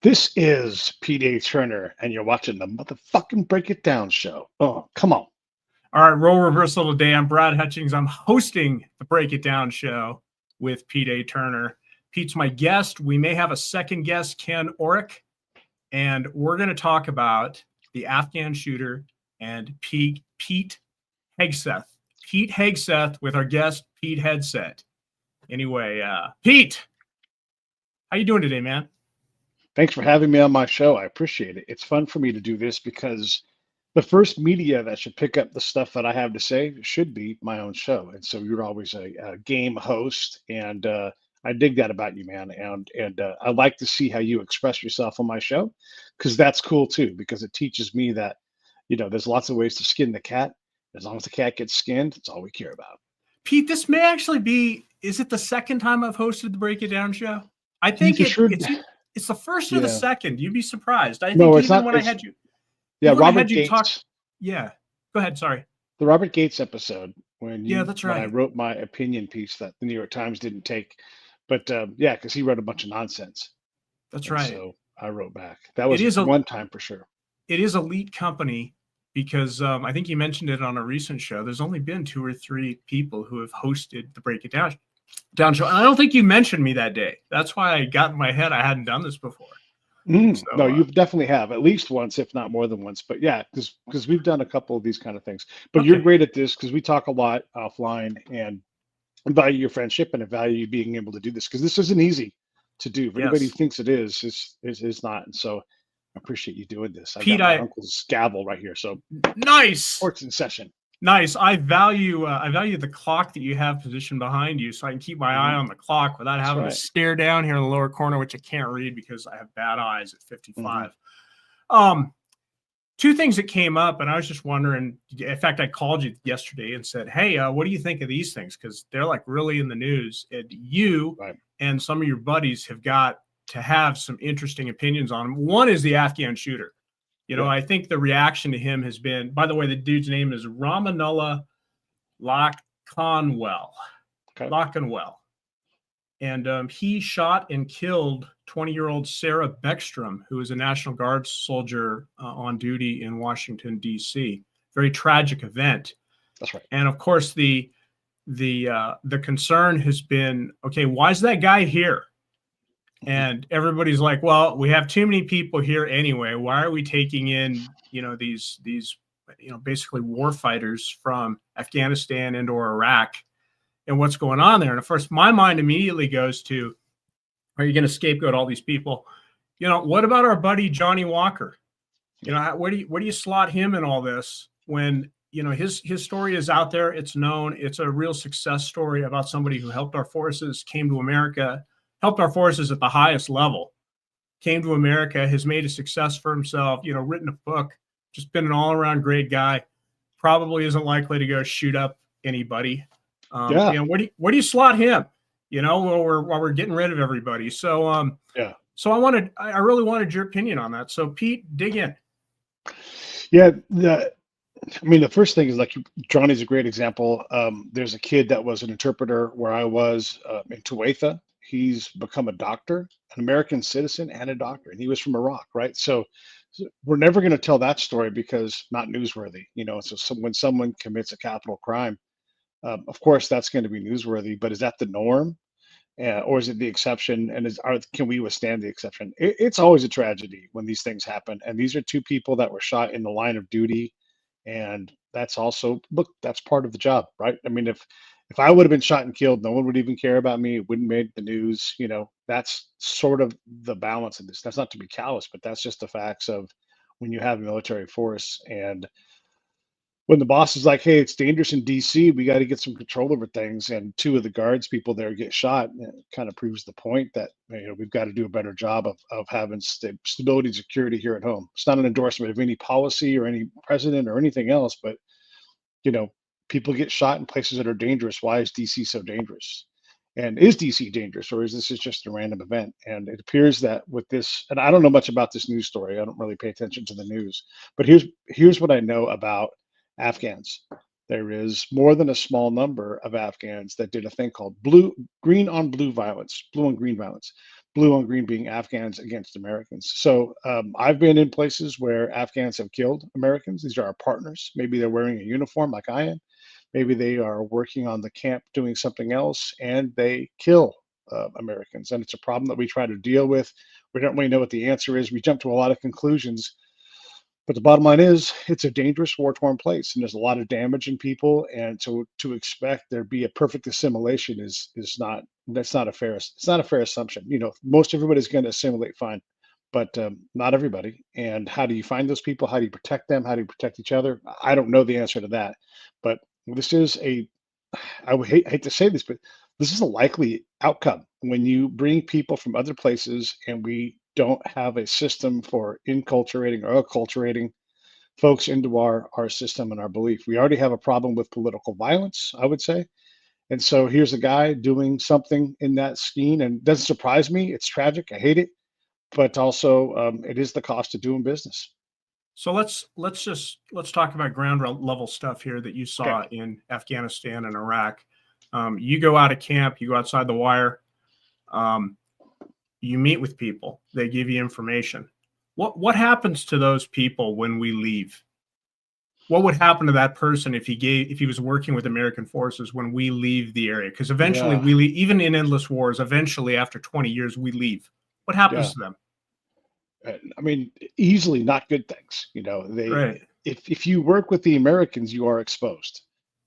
This is Pete Turner, and you're watching the motherfucking Break It Down show. Oh, come on. All right, role reversal today. I'm Brad Hutchings. I'm hosting the Break It Down show with Pete Turner. Pete's my guest. We may have a second guest, Ken Orrock, and we're going to talk about the Afghan shooter and Pete Hegseth. Pete Hegseth with our guest, Pete Hegseth. Anyway, Pete, how you doing today, man? Thanks for having me on my show. I appreciate it. It's fun for me to do this because the first media that should pick up the stuff that I have to say should be my own show. And so you're always a game host, and I dig that about you, man. And I like to see how you express yourself on my show because that's cool too, because it teaches me that, there's lots of ways to skin the cat. As long as the cat gets skinned, it's all we care about. Pete, this may actually be, is it the second time I've hosted the Break It Down show? I think it's the first or the second. You'd be surprised. I think even when I had you. Yeah, Robert Gates. Yeah. Go ahead. Sorry. The Robert Gates episode when that's right. When I wrote my opinion piece that the New York Times didn't take, but because he wrote a bunch of nonsense. That's right. So I wrote back. That was one time for sure. It is elite company because I think you mentioned it on a recent show. There's only been 2 or 3 people who have hosted the Break It Down show. And I don't think you mentioned me that day. That's why I got in my head I hadn't done this before. No, you definitely have at least once, if not more than once. But yeah, because we've done a couple of these kind of things. But you're great at this because we talk a lot offline, and I value your friendship and I value you being able to do this because this isn't easy to do. If anybody thinks it is not. And so I appreciate you doing this. Pete, I got my uncle's gavel right here. So nice. Court's in session. Nice. I value the clock that you have positioned behind you, so I can keep my eye on the clock without having to stare down here in the lower corner, which I can't read because I have bad eyes at 55. 2 things that came up, and I was just wondering. In fact, I called you yesterday and said, "Hey, what do you think of these things? Because they're like really in the news. And you and some of your buddies have got to have some interesting opinions on them. One is the Afghan shooter. I think the reaction to him has been, by the way, the dude's name is Ramanullah Lockenwell. And he shot and killed 20-year-old Sarah Beckstrom, who was a National Guard soldier on duty in Washington, D.C. Very tragic event. That's right. And of course, the concern has been, okay, why is that guy here? And everybody's like, well, we have too many people here anyway. Why are we taking in, these basically war fighters from Afghanistan and or Iraq, and what's going on there? And of course, my mind immediately goes to, are you going to scapegoat all these people? What about our buddy Johnny Walker? Where do you slot him in all this when, his story is out there? It's known. It's a real success story about somebody who helped our forces, came to America, helped our forces at the highest level, came to America, has made a success for himself, written a book, just been an all-around great guy, probably isn't likely to go shoot up anybody. Where do you slot him? While we're getting rid of everybody. So So I really wanted your opinion on that. So Pete, dig in. Yeah, the first thing is like Johnny's a great example. There's a kid that was an interpreter where I was in Tuatha. He's become a doctor, an American citizen and a doctor, and he was from Iraq, right? So we're never going to tell that story because not newsworthy, So when someone commits a capital crime, of course that's going to be newsworthy. But is that the norm, or is it the exception? And can we withstand the exception? It's always a tragedy when these things happen. And these are 2 people that were shot in the line of duty, and that's part of the job, right? I mean, if I would have been shot and killed, no one would even care about me. It wouldn't make the news. That's sort of the balance of this. That's not to be callous, but that's just the facts of when you have a military force. And when the boss is like, hey, it's dangerous in DC, we got to get some control over things, and 2 of the guards people there get shot, it kind of proves the point that we've got to do a better job of having stability and security here at home. It's not an endorsement of any policy or any president or anything else, but people get shot in places that are dangerous. Why is DC so dangerous? And is DC dangerous, or is this just a random event? And it appears that with this, and I don't know much about this news story. I don't really pay attention to the news, but here's what I know about Afghans. There is more than a small number of Afghans that did a thing called blue on green violence. blue on green being Afghans against Americans. So I've been in places where Afghans have killed Americans. These are our partners. Maybe they're wearing a uniform like I am. Maybe they are working on the camp doing something else, and they kill Americans. And it's a problem that we try to deal with. We don't really know what the answer is. We jump to a lot of conclusions, but the bottom line is, it's a dangerous, war-torn place, and there's a lot of damage in people. And to expect there be a perfect assimilation is not that's not a fair it's not a fair assumption. Most everybody's going to assimilate fine, but not everybody. And how do you find those people? How do you protect them? How do you protect each other? I don't know the answer to that, but this is a I would hate to say this, but this is a likely outcome when you bring people from other places and we don't have a system for inculturating or acculturating folks into our system and our belief. We already have a problem with political violence, I would say. And so here's a guy doing something in that scheme, and it doesn't surprise me. It's tragic. I hate it, but also it is the cost of doing business. So let's talk about ground level stuff here that you Okay. saw in Afghanistan and Iraq. You go out of camp, you go outside the wire, you meet with people, they give you information. What happens to those people when we leave? What would happen to that person if he was working with American forces when we leave the area? Because eventually Yeah. we leave, even in endless wars, eventually after 20 years, we leave. What Yeah. happens to them? I mean, easily not good things. Right. If you work with the Americans, you are exposed.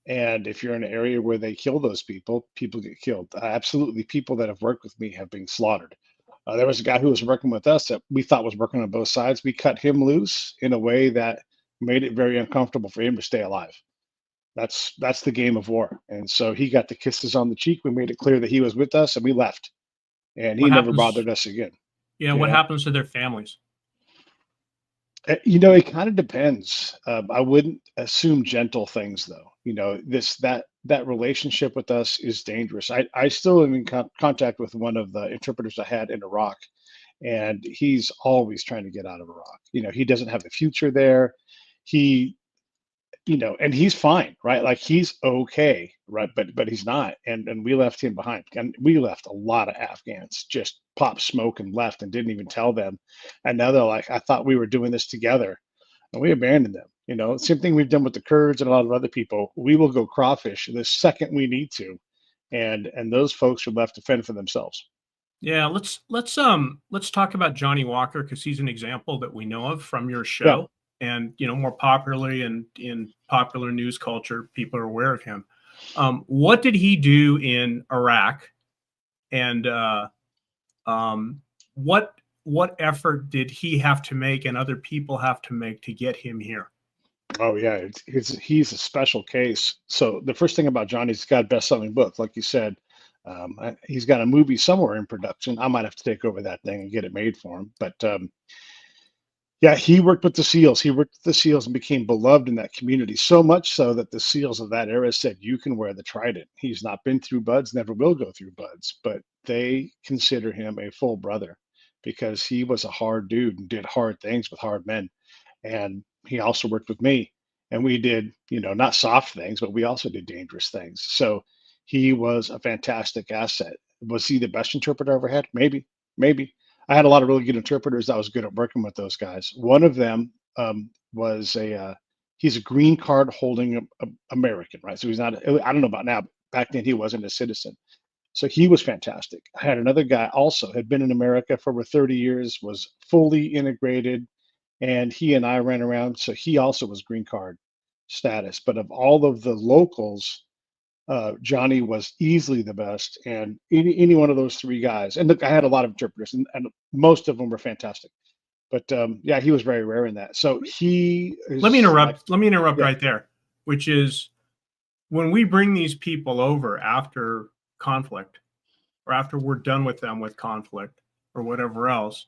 And if you're in an area where they kill those people, people get killed. Absolutely, people that have worked with me have been slaughtered. There was a guy who was working with us that we thought was working on both sides. We cut him loose in a way that made it very uncomfortable for him to stay alive. That's the game of war. And so he got the kisses on the cheek. We made it clear that he was with us, and we left. And he What never happens? bothered us again. Yeah, You what know, happens to their families? It kind of depends. I wouldn't assume gentle things, though. That relationship with us is dangerous. I still am in contact with one of the interpreters I had in Iraq, and he's always trying to get out of Iraq. He doesn't have the future there. He and he's fine, right? Like he's okay, right? But he's not. And we left him behind. And we left a lot of Afghans just popped smoke and left and didn't even tell them. And now they're like, I thought we were doing this together. And we abandoned them. Same thing we've done with the Kurds and a lot of other people. We will go crawfish the second we need to. And those folks are left to fend for themselves. Yeah, let's talk about Johnny Walker because he's an example that we know of from your Yeah. show, and more popularly in popular news culture, people are aware of him. What did he do in Iraq, and what effort did he have to make, and other people have to make to get him here? Oh yeah, he's a special case. So the first thing about Johnny, he's got a best-selling book, like you said. He's got a movie somewhere in production. I might have to take over that thing and get it made for him. But yeah, he worked with the SEALs. He worked with the SEALs and became beloved in that community. So much so that the SEALs of that era said, "You can wear the trident." He's not been through buds, never will go through buds, but they consider him a full brother because he was a hard dude and did hard things with hard men. And he also worked with me, and we did not soft things, but we also did dangerous things. So he was a fantastic asset. Was he the best interpreter I ever had? Maybe. I had a lot of really good interpreters. I was good at working with those guys. One of them was he's a green card holding American, right? So he's not, I don't know about now, but back then he wasn't a citizen. So he was fantastic. I had another guy also had been in America for over 30 years, was fully integrated, and he and I ran around. So he also was green card status. But of all of the locals, Johnny was easily the best. And any one of those three guys, and look, I had a lot of interpreters, and most of them were fantastic. But yeah, he was very rare in that. So he is. Let me interrupt. Let me interrupt Yeah. right there, which is when we bring these people over after conflict, or after we're done with them with conflict or whatever else,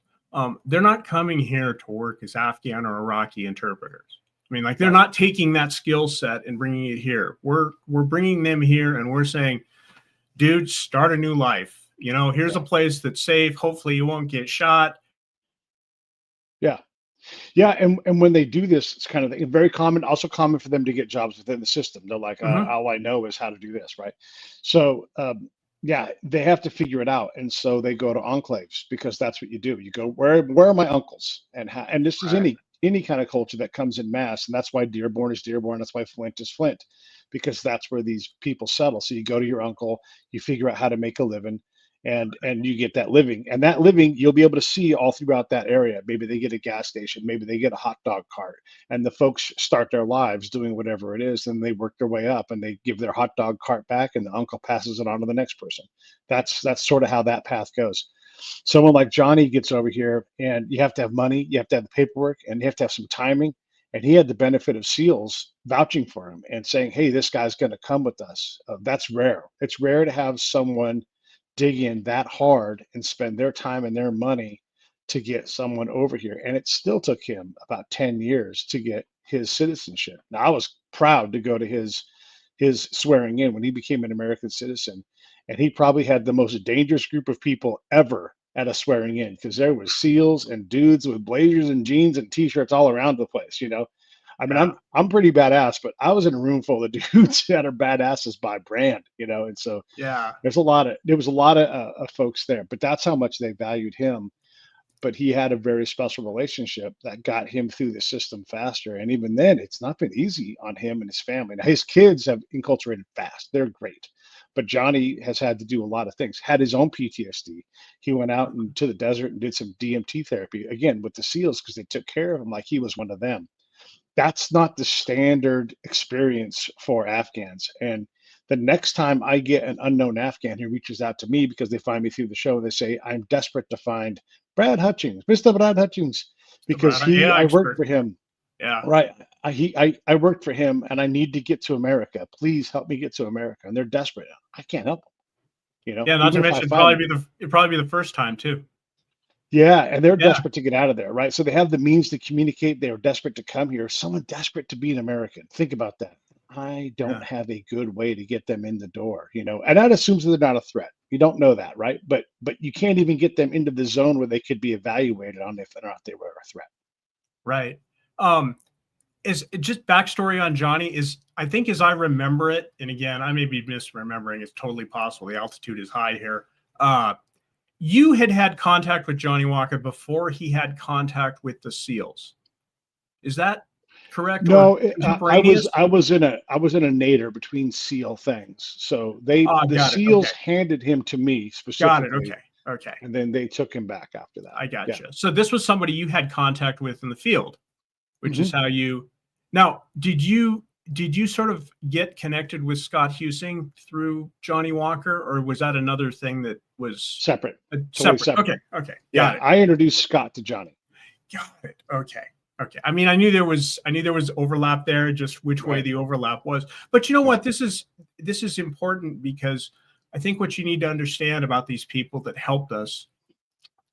they're not coming here to work as Afghan or Iraqi interpreters. I mean, like they're not taking that skill set and bringing it here. We're bringing them here, and we're saying, dude, start a new life. Here's a place that's safe. Hopefully, you won't get shot. Yeah. Yeah, and when they do this, it's kind of very common, also common for them to get jobs within the system. They're like, all I know is how to do this, right? So Yeah, they have to figure it out, and so they go to enclaves because that's what you do. You go, where are my uncles? And this is Right. any kind of culture that comes in mass, and that's why Dearborn is Dearborn. That's why Flint is Flint, because that's where these people settle. So you go to your uncle, you figure out how to make a living, and you get that living, and that living you'll be able to see all throughout that area. Maybe they get a gas station, maybe they get a hot dog cart, and the folks start their lives doing whatever it is, and they work their way up, and they give their hot dog cart back, and the uncle passes it on to the next person. That's sort of how that path goes. Someone like Johnny gets over here, and you have to have money, you have to have the paperwork, and you have to have some timing. And he had the benefit of SEALs vouching for him and saying, "Hey, this guy's going to come with us." That's rare. It's rare to have someone dig in that hard and spend their time and their money to get someone over here. And it still took him about 10 years to get his citizenship. Now, I was proud to go to his swearing in when he became an American citizen. And he probably had the most dangerous group of people ever at a swearing in, because there was SEALs and dudes with blazers and jeans and t-shirts all around the place, you know. I mean, Yeah. I'm pretty badass, but I was in a room full of dudes that are badasses by brand, you know. And so Yeah. there was a lot of folks there, but that's how much they valued him. But he had a very special relationship that got him through the system faster. And even then, it's not been easy on him and his family. Now, his kids have enculturated fast; they're great. But Johnny has had to do a lot of things. Had his own PTSD. He went out into the desert and did some DMT therapy again with the SEALs because they took care of him like he was one of them. That's not the standard experience for Afghans. And the next time I get an unknown Afghan who reaches out to me because they find me through the show, they say, "I'm desperate to find Brad Hutchings, Mr. Brad Hutchings, The because Brad AI I worked expert. for him." Yeah. Right. I worked for him and I need to get to America. Please help me get to America. And they're desperate. I can't help them, you know, Yeah. Not even to if I mention, find them. it'd probably be the first time too. Yeah, and they're Yeah. desperate to get out of there, right? So they have the means to communicate. They're desperate to come here. Someone desperate to be an American. Think about that. I don't Yeah. have a good way to get them in the door, you know, and that assumes that they're not a threat. You don't know that, right? But you can't even get them into the zone where they could be evaluated on if or not they were a threat. Right. Um, is just backstory on Johnny is I think as I remember it, and again, I may be misremembering, it's totally possible. The altitude is high here. Uh, you had contact with Johnny Walker before he had contact with the SEALs. Is that correct or No, contemporaneous? I was in a nadir between SEAL things. So they Oh, the got it. Okay. SEALs handed him to me Got it. specifically, Okay. Okay. and then they took him back after that. I Yeah. gotcha. So this was somebody you had contact with in the field, which is Mhm. how you now did you sort of get connected with Scott Husing through Johnny Walker, or was that another thing that was Separate, totally separate? separate. Okay, okay, got Yeah, it, I introduced Scott to Johnny. got it. Okay, okay. I mean, I knew there was overlap there, just which way Right, the overlap was. But you know right, what? This is important because I think what you need to understand about these people that helped us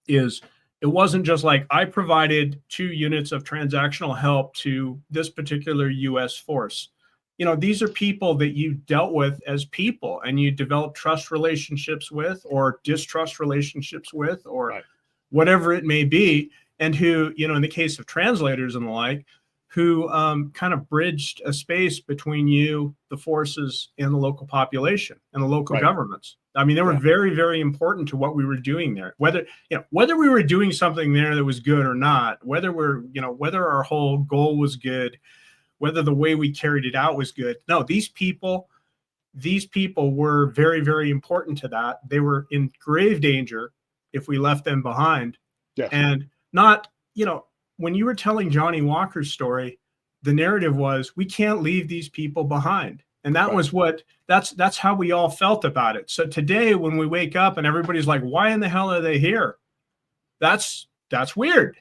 is it wasn't just like I provided 2 units of transactional help to this particular US force. You know, these are people that you dealt with as people and you develop trust relationships with or distrust relationships with or right, whatever it may be, and who, you know, in the case of translators and the like, who kind of bridged a space between you, the forces, and the local population and the local right. governments. I mean, they were Yeah, very, very important to what we were doing there. Whether we were doing something there that was good or not, whether our whole goal was good, whether the way we carried it out was good. No, these people were very, very important to that. They were in grave danger if we left them behind. definitely. And not, when you were telling Johnny Walker's story, the narrative was we can't leave these people behind. And that Right. was that's how we all felt about it. So today when we wake up and everybody's like, why in the hell are they here? That's weird.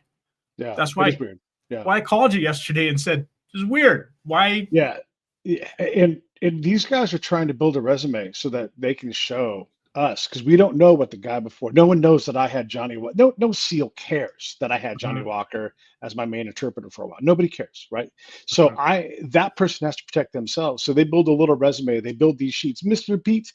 Yeah, That's it is weird. Yeah, why I called you yesterday and said, this is weird. Why? yeah, yeah. And these guys are trying to build a resume so that they can show us, because we don't know what the guy before. No one knows that I had Johnny. No SEAL cares that I had Johnny Mhm, Walker as my main interpreter for a while. Nobody cares, right? So mhm. that person has to protect themselves. So they build a little resume. They build these sheets. Mr. Pete,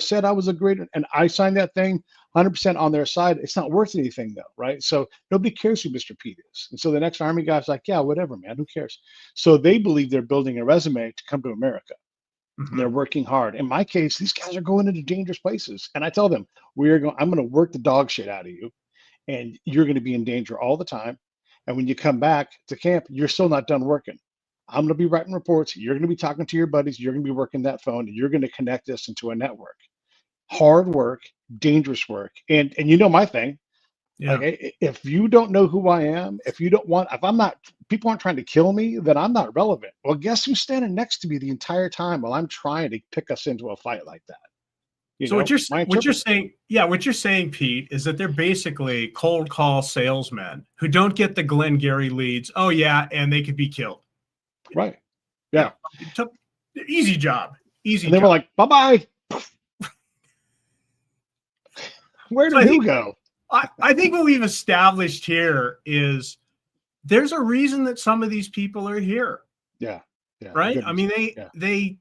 said I was a great, and I signed that thing 100% on their side. It's not worth anything though, right? So nobody cares who Mr. Pete is. And so the next Army guy's like, yeah, whatever, man, who cares? So they believe they're building a resume to come to America. Mhm. They're working hard. In my case, these guys are going into dangerous places. And I tell them, I'm going to work the dog shit out of you, and you're going to be in danger all the time. And when you come back to camp, you're still not done working. I'm going to be writing reports. You're going to be talking to your buddies. You're going to be working that phone. And you're going to connect us into a network. Hard work, dangerous work. And you know my thing. Like, Yeah. if you don't know who I am, if I'm not, people aren't trying to kill me, then I'm not relevant. Well, guess who's standing next to me the entire time while I'm trying to pick us into a fight like that? So My what you're interpreter. saying, yeah, what you're saying, Pete, is that they're basically cold call salesmen who don't get the Glengarry leads. Oh yeah, and they could be killed. Right. You Yeah. know, it took easy job, easy And they were job. like, bye bye. Where So did who go? I think what we've established here is there's a reason that some of these people are here, Yeah. Yeah. right? Good I mean, reason. Yeah.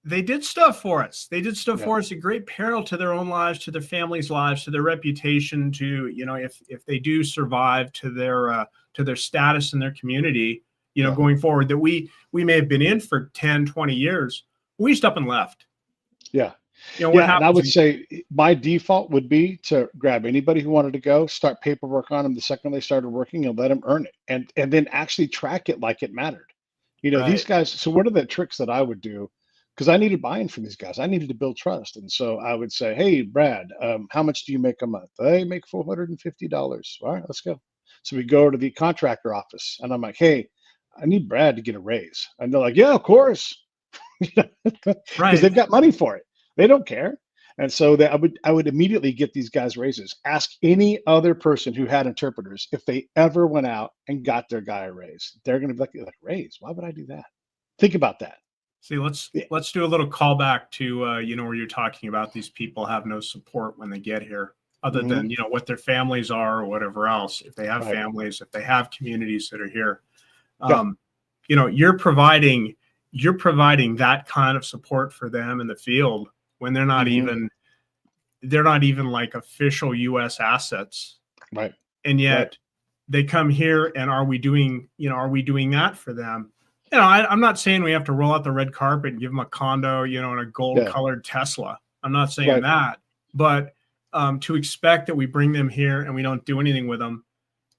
they did stuff for us. They did stuff Yeah. for us at great peril to their own lives, to their families' lives, to their reputation, to, you know, if they do survive, to their status in their community, you know, Yeah. going forward, that we may have been in for 10, 20 years. We just up and left. Yeah. You know, what Yeah. And I happens? would say my default would be to grab anybody who wanted to go, start paperwork on them the second they started working, and let them earn it, and then actually track it like it mattered. These Right. guys. So one of the tricks that I would do, because I needed buy-in from these guys, I needed to build trust, and so I would say, "Hey, Brad, how much do you make a month?" They make $450. All right, let's go. So we go to the contractor office, and I'm like, "Hey, I need Brad to get a raise," and they're like, "Yeah, of course," because Right. they've got money for it. They don't care. And so I would immediately get these guys raises. Ask any other person who had interpreters if they ever went out and got their guy a raise. They're going to be like, raise? Why would I do that? Think about that. See, let's Yeah. let's do a little callback to you know, where you're talking about these people have no support when they get here, other Hmm. than, you know, what their families are or whatever else. If they have Right. families, if they have communities that are here, Yeah. um, you know, you're providing that kind of support for them in the field when Hmm. they're not even like official U.S. assets, Right. and Right. yet they come here. And are we doing that for them? You know, I'm not saying we have to roll out the red carpet and give them a condo, you know, and a gold Yeah. colored Tesla. I'm not saying Right. that, but to expect that we bring them here and we don't do anything with them,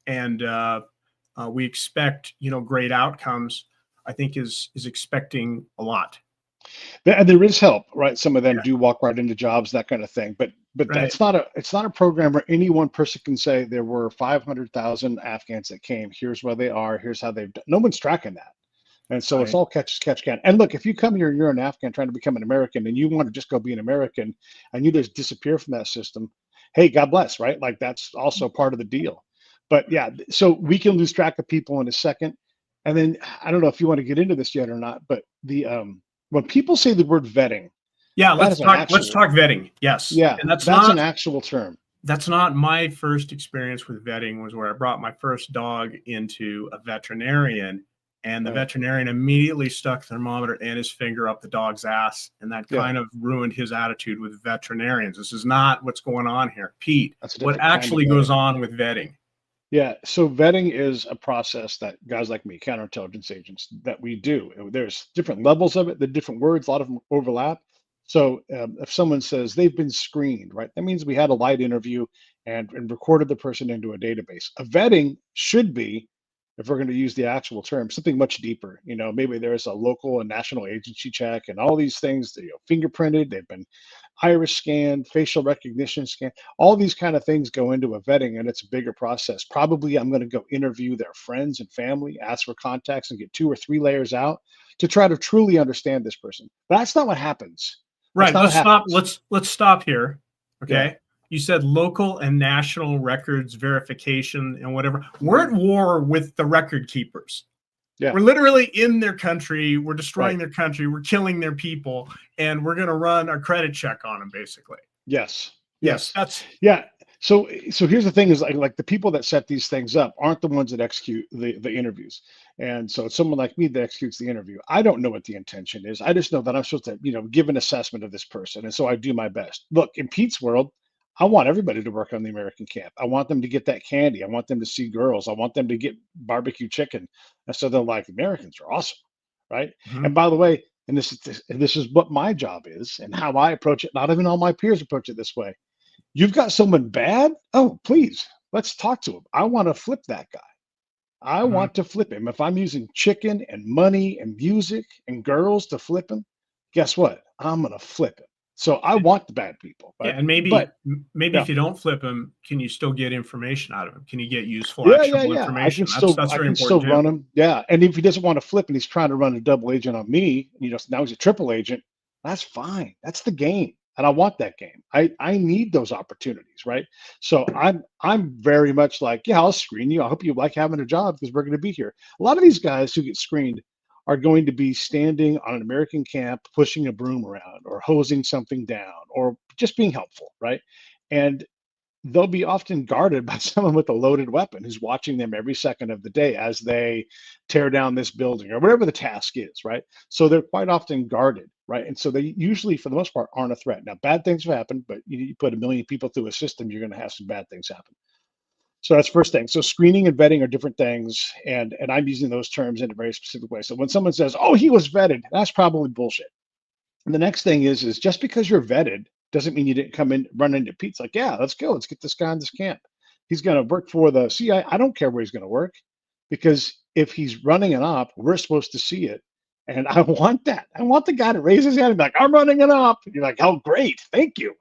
and we expect, you know, great outcomes, I think is expecting a lot. And there is help, right? Some of them Yeah. do walk right into jobs, that kind of thing. But Right. it's not a program where any one person can say there were 500,000 Afghans that came. Here's where they are. Here's how they've done. No one's tracking that. And so it's Right. all catch can. And look, if you come here and you're an Afghan trying to become an American and you want to just go be an American and you just disappear from that system, hey, God bless, right? Like that's also part of the deal. But yeah, so we can lose track of people in a second. And then I don't know if you want to get into this yet or not, but the when people say the word vetting, Yeah, that let's is an talk let's actual, talk vetting. Yes. yeah, And that's an actual term. that's not my first experience with vetting. Was where I brought my first dog into a veterinarian, and the Right. veterinarian immediately stuck the thermometer and his finger up the dog's ass, and that Yeah, kind of ruined his attitude with veterinarians. This is not what's going on here. Pete, that's a what different kind of actually goes vetting. on with vetting? Yeah, so vetting is a process that guys like me, counterintelligence agents, that we do. There's different levels of it, the different words, a lot of them overlap. So if someone says they've been screened, right, that means we had a light interview and recorded the person into a database. A vetting should be, if we're going to use the actual term, something much deeper. Maybe there's a local and national agency check and all these things, fingerprinted, they've been iris scan, facial recognition scan, all these kind of things go into a vetting, and it's a bigger process. Probably I'm going to go interview their friends and family, ask for contacts, and get 2 or 3 layers out to try to truly understand this person. But that's not what happens. That's Right. not what Let's stop. happens. Let's stop here. Yeah. Okay. You said local and national records verification and whatever. We're at war with the record keepers. Yeah. We're literally in their country. We're destroying Right. their country. We're killing their people, and we're going to run a credit check on them, basically. Yes. Yes, Yes. that's Yeah. So here's the thing: is like the people that set these things up aren't the ones that execute the interviews, and so it's someone like me that executes the interview. I don't know what the intention is. I just know that I'm supposed to give an assessment of this person, and so I do my best. Look, in Pete's world, I want everybody to work on the American camp. I want them to get that candy. I want them to see girls. I want them to get barbecue chicken, and so they're like, Americans are awesome, right? mhm. And by the way, and this is what my job is and how I approach it. Not even all my peers approach it this way. You've got someone bad? Oh, please, let's talk to him. I want to flip that guy. I Mhm. want to flip him. If I'm using chicken and money and music and girls to flip him, guess what? I'm gonna flip him. So I want the bad people, Yeah, but and but maybe yeah, if you don't flip them, can you still get information out of them? Can you get useful, yeah. actionable Yeah. information? That's I very can important still too. run him. Yeah, and if he doesn't want to flip and he's trying to run a double agent on me, now he's a triple agent. That's fine. That's the game, and I want that game. I need those opportunities, right? So I'm very much like, yeah, I'll screen you. I hope you like having a job because we're going to be here. A lot of these guys who get screened are going to be standing on an American camp, pushing a broom around, or hosing something down, or just being helpful, right? And they'll be often guarded by someone with a loaded weapon who's watching them every second of the day as they tear down this building or whatever the task is, right? So they're quite often guarded, right? And so they usually, for the most part, aren't a threat. Now, bad things have happened, but you put a million people through a system, you're going to have some bad things happen. So that's first thing. So screening and vetting are different things, and I'm using those terms in a very specific way. So when someone says, "Oh, he was vetted," that's probably bullshit. And the next thing is just because you're vetted doesn't mean you didn't come in run into Pete's like, yeah, let's go. Let's get this guy in this camp. He's going to work for the CIA. I don't care where he's going to work because if he's running an op, we're supposed to see it. And I want that. I want the guy to raise his hand and be like, I'm running an op. And you're like, oh, great. Thank you.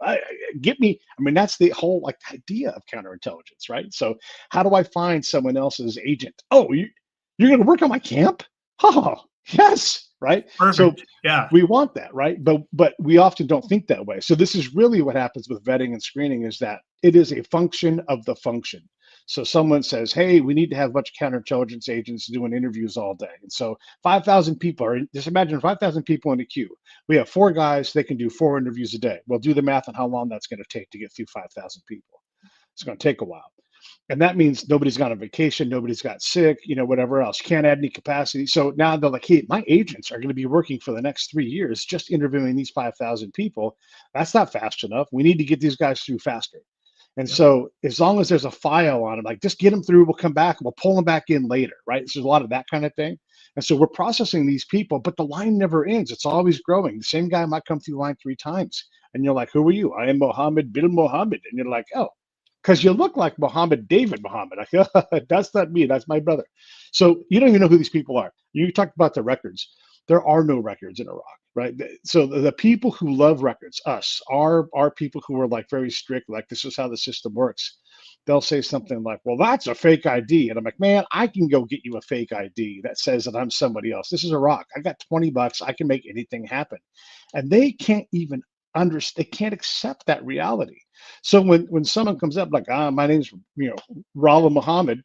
Get me. I mean, that's the whole like idea of counterintelligence, right? So how do I find someone else's agent? Oh, you're going to work on my camp? Oh, yes. Right. So Perfect. Yeah. we want that, right? But we often don't think that way. So this is really what happens with vetting and screening is that it is a function of the function. So someone says, hey, we need to have a bunch of counterintelligence agents doing interviews all day. And so 5,000 people are just imagine 5,000 people in a queue. We have four guys, they can do 4 interviews a day. Well, do the math on how long that's going to take to get through 5,000 people. It's going to take a while. And that means nobody's gone on vacation, nobody's got sick, whatever else. Can't add any capacity. So now they're like, hey, my agents are going to be working for the next 3 years just interviewing these 5,000 people. That's not fast enough. We need to get these guys through faster. And Yep. so as long as there's a file on them, like just get them through, we'll come back, we'll pull them back in later, right? So there's a lot of that kind of thing. And so we're processing these people, but the line never ends. It's always growing. The same guy might come through line 3 times. And you're like, who are you? I am Mohammed bin Mohammed. And you're like, oh, because you look like Mohammed David Mohammed. I go, that's not me. That's my brother. So you don't even know who these people are. You talked about the records. There are no records in Iraq, right? So the people who love records, us, are people who are like very strict, like this is how the system works. They'll say something like, well, that's a fake ID. And I'm like, man, I can go get you a fake ID that says that I'm somebody else. This is Iraq. I got $20. I can make anything happen. And they can't even understand, they can't accept that reality. So when someone comes up like, my name's Rala Muhammad,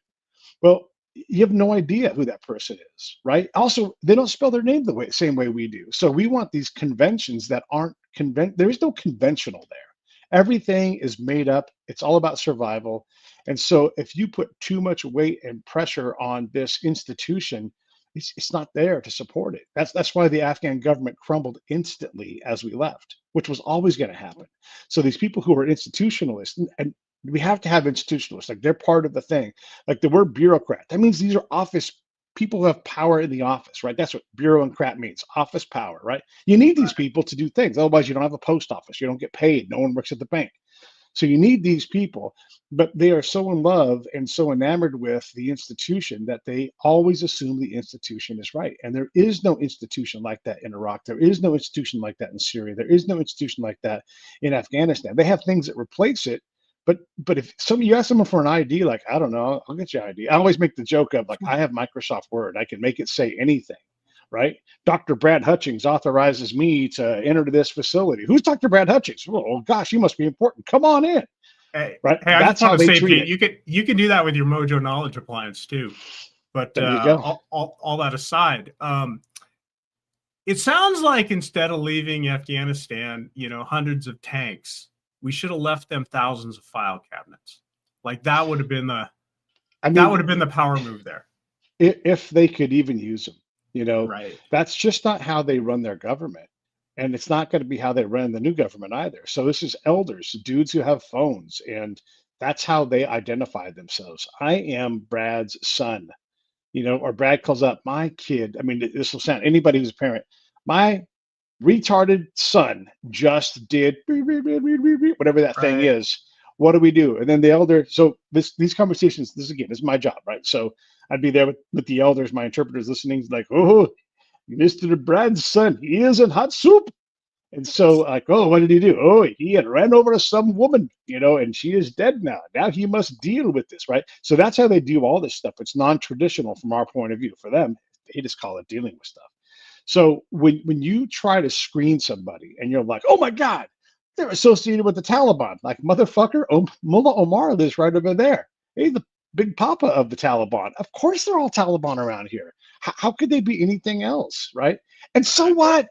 well, you have no idea who that person is, right? Also, they don't spell their name the same way we do. So we want these conventions that aren't there is no conventional there. Everything is made up. It's all about survival. And so if you put too much weight and pressure on this institution, it's not there to support it. That's why the Afghan government crumbled instantly as we left, which was always going to happen. So these people who are institutionalists, and we have to have institutionalists, like they're part of the thing. Like the word bureaucrat, that means these are office people who have power in the office, right? That's what bureau and crat means, office power, right? You need these people to do things. Otherwise, you don't have a post office. You don't get paid. No one works at the bank. So you need these people, but they are so in love and so enamored with the institution that they always assume the institution is right. And there is no institution like that in Iraq. There is no institution like that in Syria. There is no institution like that in Afghanistan. They have things that replace it. But if you ask someone for an ID, like, I don't know, I'll get you an ID. I always make the joke of like, I have Microsoft Word. I can make it say anything, right? Dr. Brad Hutchings authorizes me to enter to this facility. Who's Dr. Brad Hutchings? Oh gosh, you must be important. Come on in. Hey, Right? hey, I just That's want how to they say, treat Pete, it. you can do that with your Mojo Knowledge appliance too. But There you go. all that aside, it sounds like instead of leaving Afghanistan, hundreds of tanks, we should have left them thousands of file cabinets. Like that would have been I mean, the power move there. if they could even use them, Right. that's just not how they run their government. And it's not going to be how they run the new government either. So this is elders, dudes who have phones, and that's how they identify themselves. I am Brad's son, or Brad calls up my kid. I mean, this will sound anybody who's a parent. My retarded son just did whatever that thing Right. is. What do we do? And then the elder. So these conversations. This is my job, right? So I'd be there with the elders, my interpreters listening, like, oh, Mr. Brad's son, he is in hot soup. And so, like, oh, what did he do? Oh, he had ran over to some woman, and she is dead now. Now he must deal with this, right? So that's how they do all this stuff. It's non-traditional from our point of view. For them, they just call it dealing with stuff. So when you try to screen somebody and you're like, oh my God, they're associated with the Taliban, like motherfucker, Mullah Omar lives right over there. He's the big papa of the Taliban. Of course, they're all Taliban around here. How could they be anything else, right? And so what?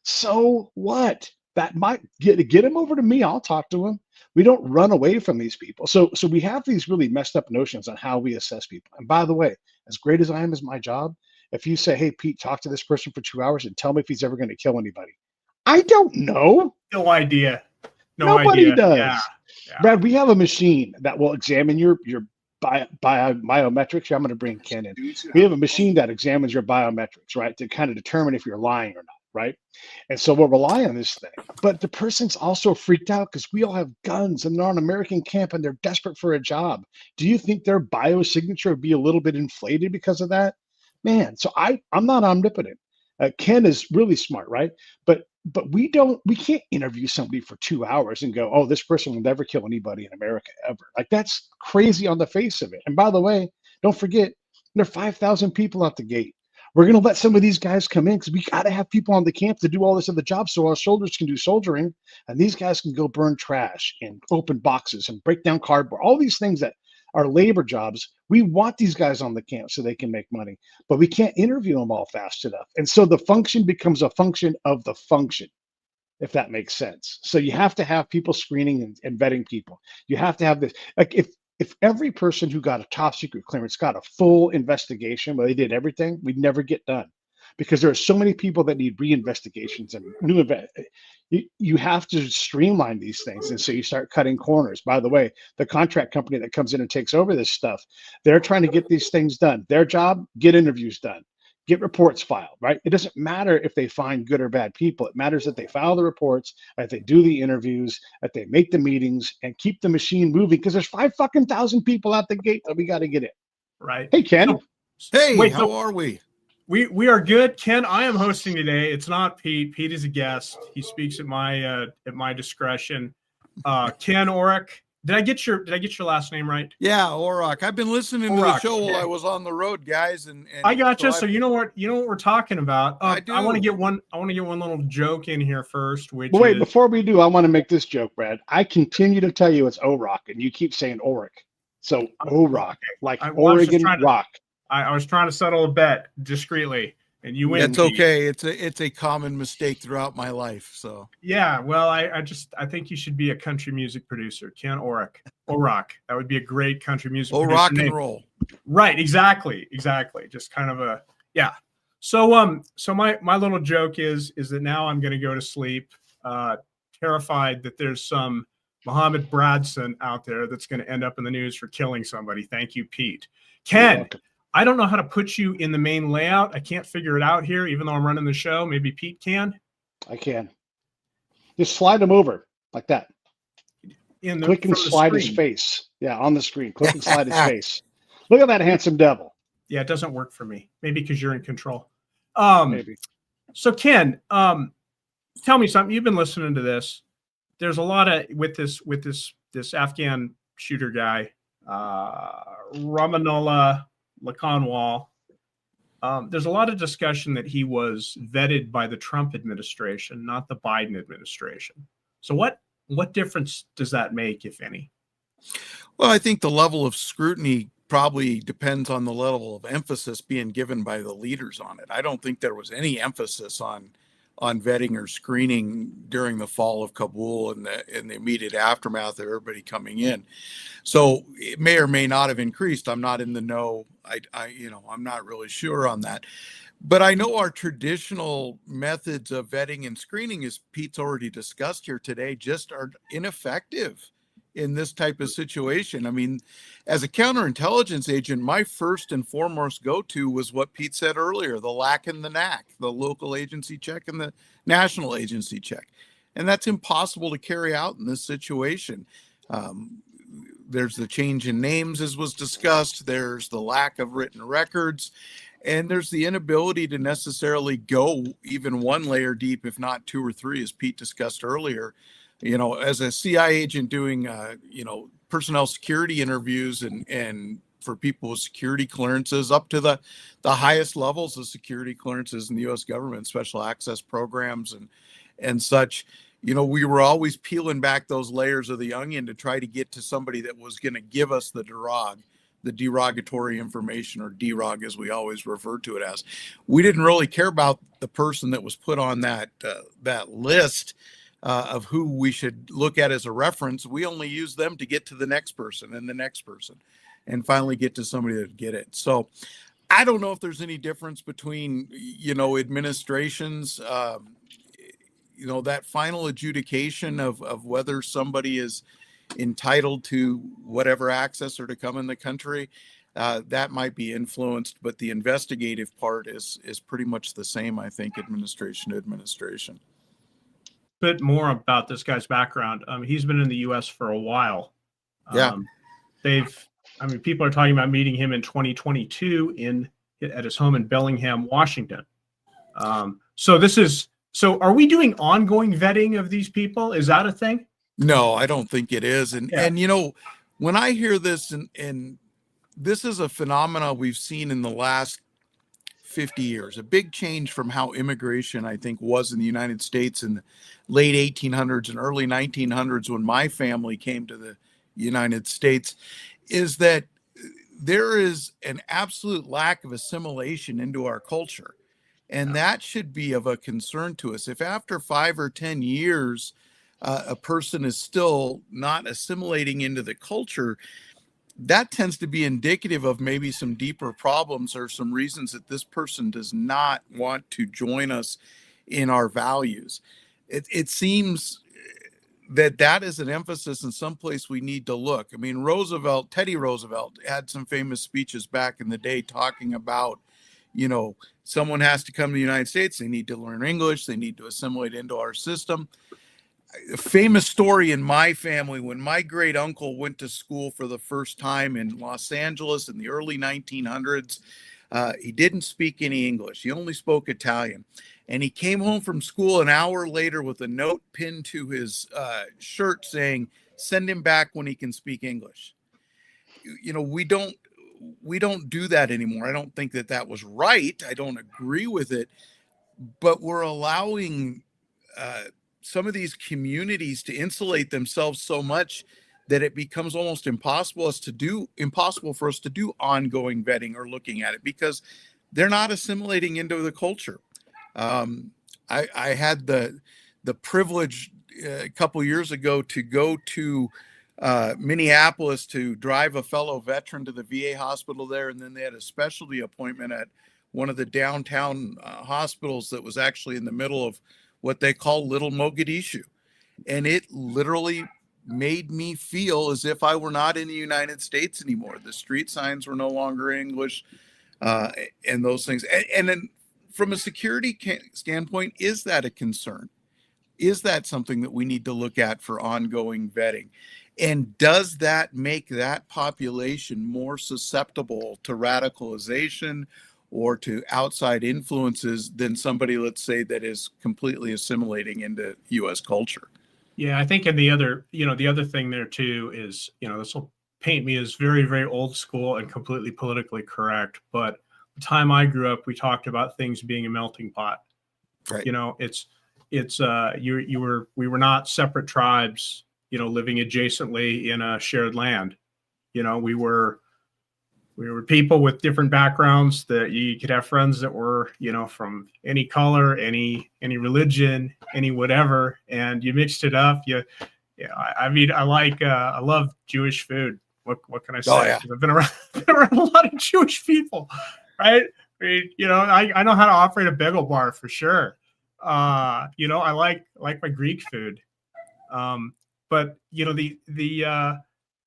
So what? That might get him over to me. I'll talk to him. We don't run away from these people. So we have these really messed up notions on how we assess people. And by the way, as great as I am as my job, if you say, hey, Pete, talk to this person for 2 hours and tell me if he's ever going to kill anybody, I don't know. No idea. No Nobody idea. does. Yeah. Brad, we have a machine that will examine your biometrics. I'm going to bring Ken in. We have a machine that examines your biometrics, right, to kind of determine if you're lying or not, right? And so we'll rely on this thing. But the person's also freaked out because we all have guns and they're on American camp and they're desperate for a job. Do you think their biosignature would be a little bit inflated because of that? Man, so I'm not omnipotent. Ken is really smart, right? But we can't interview somebody for 2 hours and go, oh, this person will never kill anybody in America ever. Like, that's crazy on the face of it. And by the way, don't forget, there are 5,000 people at the gate. We're going to let some of these guys come in because we got to have people on the camp to do all this other job so our soldiers can do soldiering. And these guys can go burn trash and open boxes and break down cardboard, all these things that are labor jobs. We want these guys on the camp so they can make money, but we can't interview them all fast enough. And so the function becomes a function of the function, if that makes sense. So you have to have people screening and vetting people. You have to have this. Like, if every person who got a top secret clearance got a full investigation where they did everything, we'd never get done, because there are so many people that need reinvestigations and new event. You have to streamline these things. And so you start cutting corners. By the way, the contract company that comes in and takes over this stuff, they're trying to get these things done. Their job, get interviews done, get reports filed, right? It doesn't matter if they find good or bad people. It matters that they file the reports, that they do the interviews, that they make the meetings and keep the machine moving, because there's 5,000 people out the gate that we got to get in. Right. Hey, Ken. Hey, wait, how are we? We are good. Ken, I am hosting today. It's not Pete. Pete is a guest. He speaks at my discretion. Ken Orrock. Did I get your last name right? Yeah, Orrock. I've been listening to the show while I was on the road, guys, and I gotcha. So you know what we're talking about. I do. I want to get one little joke in here first. Which But wait, before we do, I want to make this joke, Brad. I continue to tell you it's Orrock, and you keep saying Orrock. So Orrock, like Oregon rock. I was trying to settle a bet discreetly, and you win. It's okay. It's a common mistake throughout my life. So yeah, well, I think you should be a country music producer, Ken Orrock. That would be a great country music. Oh, rock and roll. Right, exactly. Just kind of a yeah. So so my little joke is that now I'm going to go to sleep, terrified that there's some Mohammed Bradson out there that's going to end up in the news for killing somebody. Thank you, Pete. Ken, I don't know how to put you in the main layout. I can't figure it out here, even though I'm running the show. Maybe Pete can. I can. Just slide him over like that. Click and slide his face. Yeah, on the screen. Click and slide his face. Look at that handsome devil. Yeah, it doesn't work for me. Maybe because you're in control. Maybe. So Ken, tell me something. You've been listening to this. There's a lot of with this Afghan shooter guy, Ramanullah Lakanwal. There's a lot of discussion that he was vetted by the Trump administration, not the Biden administration. So what difference does that make, if any? Well, I think the level of scrutiny probably depends on the level of emphasis being given by the leaders on it. I don't think there was any emphasis on vetting or screening during the fall of Kabul and the immediate aftermath of everybody coming in. So it may or may not have increased. I'm not in the know. I'm not really sure on that. But I know our traditional methods of vetting and screening, as Pete's already discussed here today, just are ineffective in this type of situation. I mean, as a counterintelligence agent, my first and foremost go-to was what Pete said earlier, the lack and the knack, the local agency check and the national agency check. And that's impossible to carry out in this situation. There's the change in names, as was discussed. There's the lack of written records. And there's the inability to necessarily go even one layer deep, if not two or three, as Pete discussed earlier. You know, as a CI agent doing, personnel security interviews and for people with security clearances up to the highest levels of security clearances in the U.S. government, special access programs and such, you know, we were always peeling back those layers of the onion to try to get to somebody that was going to give us the derogatory information, or DROG as we always refer to it as. We didn't really care about the person that was put on that list of who we should look at as a reference. We only use them to get to the next person and the next person and finally get to somebody that get it. So I don't know if there's any difference between, administrations, that final adjudication of whether somebody is entitled to whatever access or to come in the country, that might be influenced, but the investigative part is pretty much the same, I think, administration to administration. Bit more about this guy's background. He's been in the U.S. for a while. Yeah. People are talking about meeting him in 2022 at his home in Bellingham, Washington. So are we doing ongoing vetting of these people? Is that a thing? No, I don't think it is. And Yeah. and when I hear this, and this is a phenomena we've seen in the last 50 years, a big change from how immigration, I think, was in the United States in the late 1800s and early 1900s when my family came to the United States, is that there is an absolute lack of assimilation into our culture. And that should be of a concern to us. If after 5 or 10 years, a person is still not assimilating into the culture, that tends to be indicative of maybe some deeper problems or some reasons that this person does not want to join us in our values. It seems that is an emphasis in some place we need to look. I mean, Teddy Roosevelt had some famous speeches back in the day talking about, someone has to come to the United States, they need to learn English, they need to assimilate into our system. A famous story in my family, when my great uncle went to school for the first time in Los Angeles in the early 1900s, he didn't speak any English. He only spoke Italian. And he came home from school an hour later with a note pinned to his shirt saying, "Send him back when he can speak English." We don't do that anymore. I don't think that was right. I don't agree with it, but we're allowing some of these communities to insulate themselves so much that it becomes almost impossible for us to do ongoing vetting or looking at it because they're not assimilating into the culture. I had the privilege a couple years ago to go to Minneapolis to drive a fellow veteran to the VA hospital there, and then they had a specialty appointment at one of the downtown hospitals that was actually in the middle of what they call Little Mogadishu. And it literally made me feel as if I were not in the United States anymore. The street signs were no longer English, and those things. And then from a security standpoint, is that a concern? Is that something that we need to look at for ongoing vetting? And does that make that population more susceptible to radicalization or to outside influences than somebody, let's say, that is completely assimilating into U.S. culture? Yeah, I think, and the other thing there too is, this will paint me as very, very old school and completely politically correct. But the time I grew up, we talked about things being a melting pot. Right. We were not separate tribes, living adjacently in a shared land. We were people with different backgrounds that you could have friends that were, from any color, any religion, any whatever, and you mixed it up. I love Jewish food. What can I say? Oh, yeah. I've been around a lot of Jewish people, right? I know how to operate a bagel bar for sure. I like my Greek food. but you know,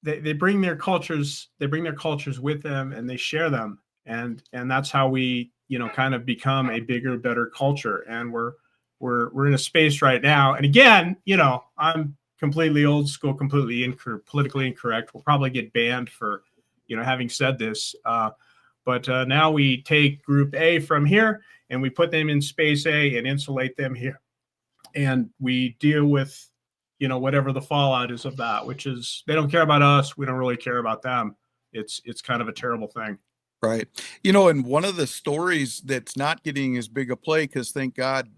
they bring their cultures, with them, and they share them, and that's how we, you know, kind of become a bigger, better culture. And we're in a space right now. And again, you know, I'm completely old school, completely politically incorrect. We'll probably get banned for, you know, having said this. But now we take Group A from here and we put them in Space A and insulate them here, and we deal with, you know, whatever the fallout is of that, which is they don't care about us. We don't really care about them. It's kind of a terrible thing. Right. You know, and one of the stories that's not getting as big a play, because thank God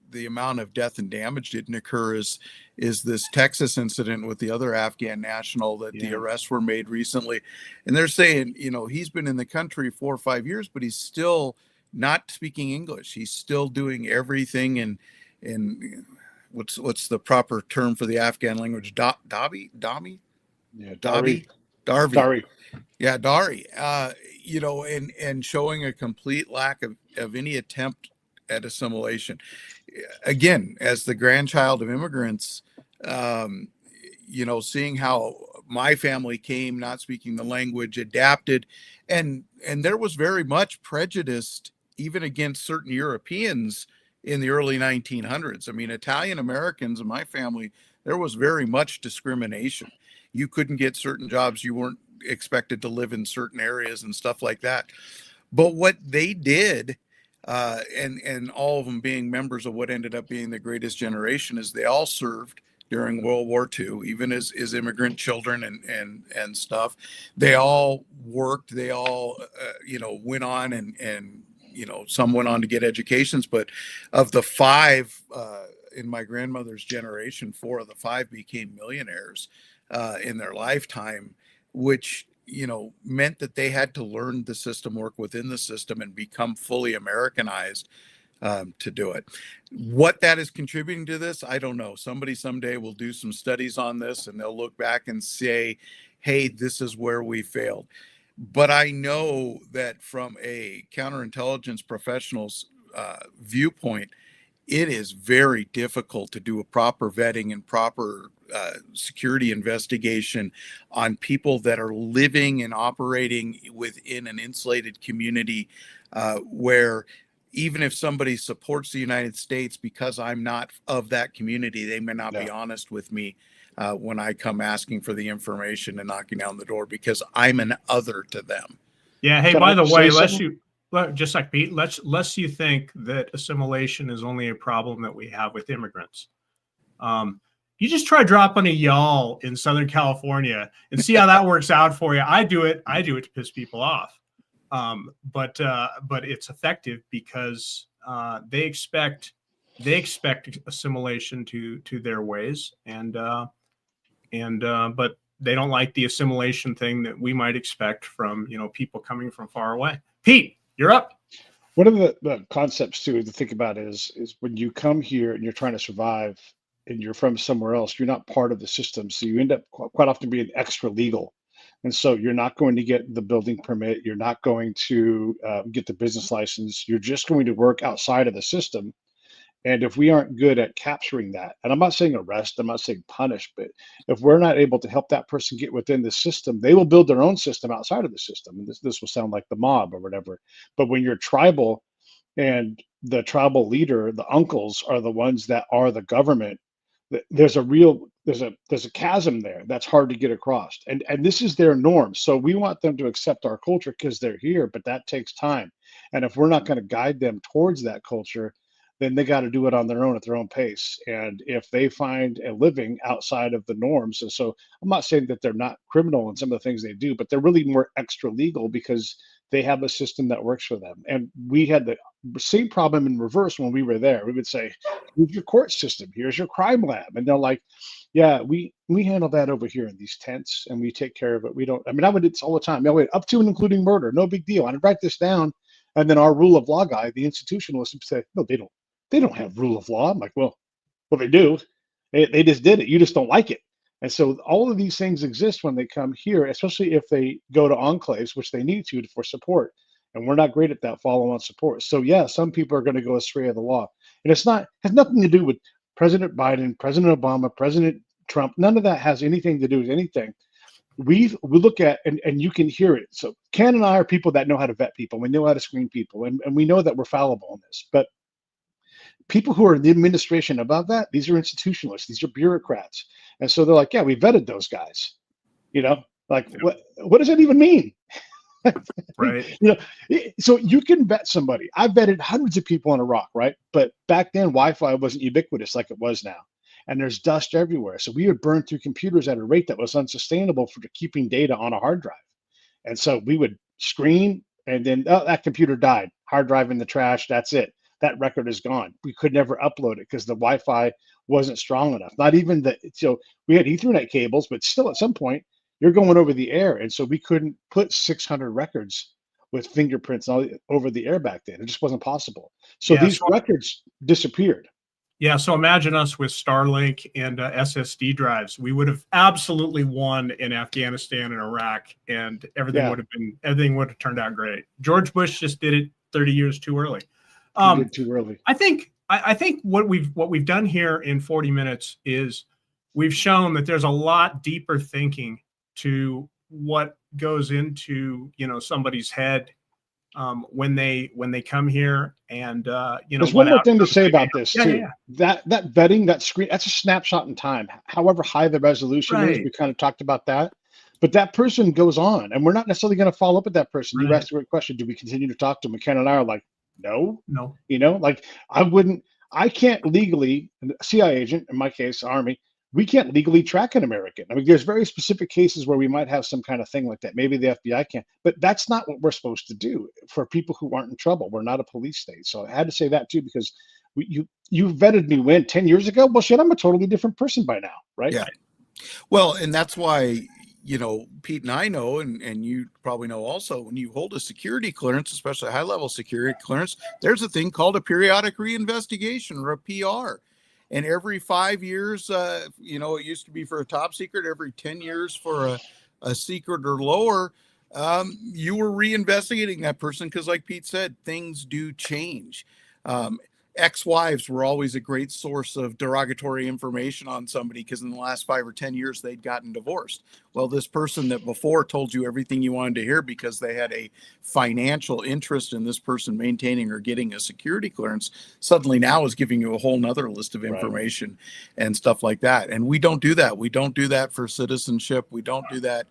the amount of death and damage didn't occur, is this Texas incident with the other Afghan national that the arrests were made recently. And they're saying, you know, he's been in the country 4 or 5 years, but he's still not speaking English. He's still doing everything in what's the proper term for the Afghan language? Dami? Yeah, Darby? Dari. Yeah, Dari. You know, and showing a complete lack of any attempt at assimilation. Again, as the grandchild of immigrants, you know, seeing how my family came, not speaking the language, adapted, and there was very much prejudiced even against certain Europeans in the early 1900s. I mean, Italian Americans in my family, there was very much discrimination. You couldn't get certain jobs. You weren't expected to live in certain areas and stuff like that. But what they did, and all of them being members of what ended up being the greatest generation, is they all served during World War II, even as immigrant children and stuff. They all worked. They all, you know, went on and you know, some went on to get educations. But of the 5 in my grandmother's generation, 4 of the 5 became millionaires in their lifetime, which, you know, meant that they had to learn the system, work within the system, and become fully Americanized to do it. What that is contributing to this, I don't know. Somebody someday will do some studies on this and they'll look back and say, hey, this is where we failed. But I know that from a counterintelligence professional's viewpoint, it is very difficult to do a proper vetting and proper security investigation on people that are living and operating within an insulated community where even if somebody supports the United States, because I'm not of that community, they may not be honest with me when I come asking for the information and knocking down the door, because I'm an other to them. Yeah. Hey, by the way, just like Pete, lest you think that assimilation is only a problem that we have with immigrants. You just try dropping a y'all in Southern California and see how that works out for you. I do it to piss people off. But it's effective because they expect assimilation to their ways, but they don't like the assimilation thing that we might expect from, you know, people coming from far away. Pete, you're up. One of the concepts too to think about is when you come here and you're trying to survive and you're from somewhere else, you're not part of the system. So you end up quite often being extra legal. And so you're not going to get the building permit. You're not going to get the business license. You're just going to work outside of the system. And if we aren't good at capturing that, and I'm not saying arrest, I'm not saying punish, but if we're not able to help that person get within the system, they will build their own system outside of the system. And this will sound like the mob or whatever. But when you're tribal and the tribal leader, the uncles are the ones that are the government, there's a chasm there that's hard to get across. And this is their norm. So we want them to accept our culture because they're here, but that takes time. And if we're not going to guide them towards that culture, then they got to do it on their own at their own pace. And if they find a living outside of the norms, and so I'm not saying that they're not criminal in some of the things they do, but they're really more extra legal because they have a system that works for them. And we had the same problem in reverse when we were there. We would say, here's your court system, here's your crime lab. And they're like, yeah, we handle that over here in these tents and we take care of it. We don't, I mean, I would do this all the time. No, wait, up to and including murder, no big deal. I'd write this down. And then our rule of law guy, the institutionalist, would say, no, they don't have rule of law. I'm like, well, they do. They just did it. You just don't like it. And so all of these things exist when they come here, especially if they go to enclaves, which they need to for support. And we're not great at that follow-on support. So yeah, some people are going to go astray of the law. And has nothing to do with President Biden, President Obama, President Trump. None of that has anything to do with anything. We look at, and you can hear it. So Ken and I are people that know how to vet people. We know how to screen people, and we know that we're fallible on this. But people who are in the administration above that, these are institutionalists, these are bureaucrats. And so they're like, yeah, we vetted those guys. You know, like what does that even mean? Right. You know, so you can vet somebody. I vetted hundreds of people on Iraq, right? But back then, Wi-Fi wasn't ubiquitous like it was now, and there's dust everywhere. So we would burn through computers at a rate that was unsustainable for keeping data on a hard drive. And so we would screen, and then that computer died, hard drive in the trash. That's it. That record is gone. We could never upload it because the Wi-Fi wasn't strong enough. Not even the so we had Ethernet cables, but still at some point you're going over the air, and so we couldn't put 600 records with fingerprints all over the air back then. It just wasn't possible. So Yeah, these records disappeared. Yeah, so imagine us with Starlink and SSD drives. We would have absolutely won in Afghanistan and Iraq, and everything would have turned out great. George Bush just did it 30 years too early. He did too early. I think what we've done here in 40 minutes is we've shown that there's a lot deeper thinking to what goes into somebody's head when they come here, and there's one more thing to say about this too. Yeah. That vetting, that screen, that's a snapshot in time. However high the resolution is, we kind of talked about that. But that person goes on, and we're not necessarily going to follow up with that person. You asked a great question: do we continue to talk to them? Ken and I are like, no. Like I can't legally, a CIA agent in my case, Army. We can't legally track an American. I mean, there's very specific cases where we might have some kind of thing like that. Maybe the FBI can, but that's not what we're supposed to do for people who aren't in trouble. We're not a police state. So I had to say that too, because you vetted me when 10 years ago. Well, shit, I'm a totally different person by now, right? Yeah. Well, and that's why, Pete and I know, and you probably know also, when you hold a security clearance, especially a high-level security clearance, there's a thing called a periodic reinvestigation, or a PR. And every 5 years, it used to be for a top secret, every 10 years for a secret or lower, you were reinvestigating that person because, like Pete said, things do change. Ex-wives were always a great source of derogatory information on somebody because in the last 5 or 10 years, they'd gotten divorced. Well, this person that before told you everything you wanted to hear because they had a financial interest in this person maintaining or getting a security clearance, suddenly now is giving you a whole nother list of information and stuff like that. And we don't do that. We don't do that for citizenship. We don't do that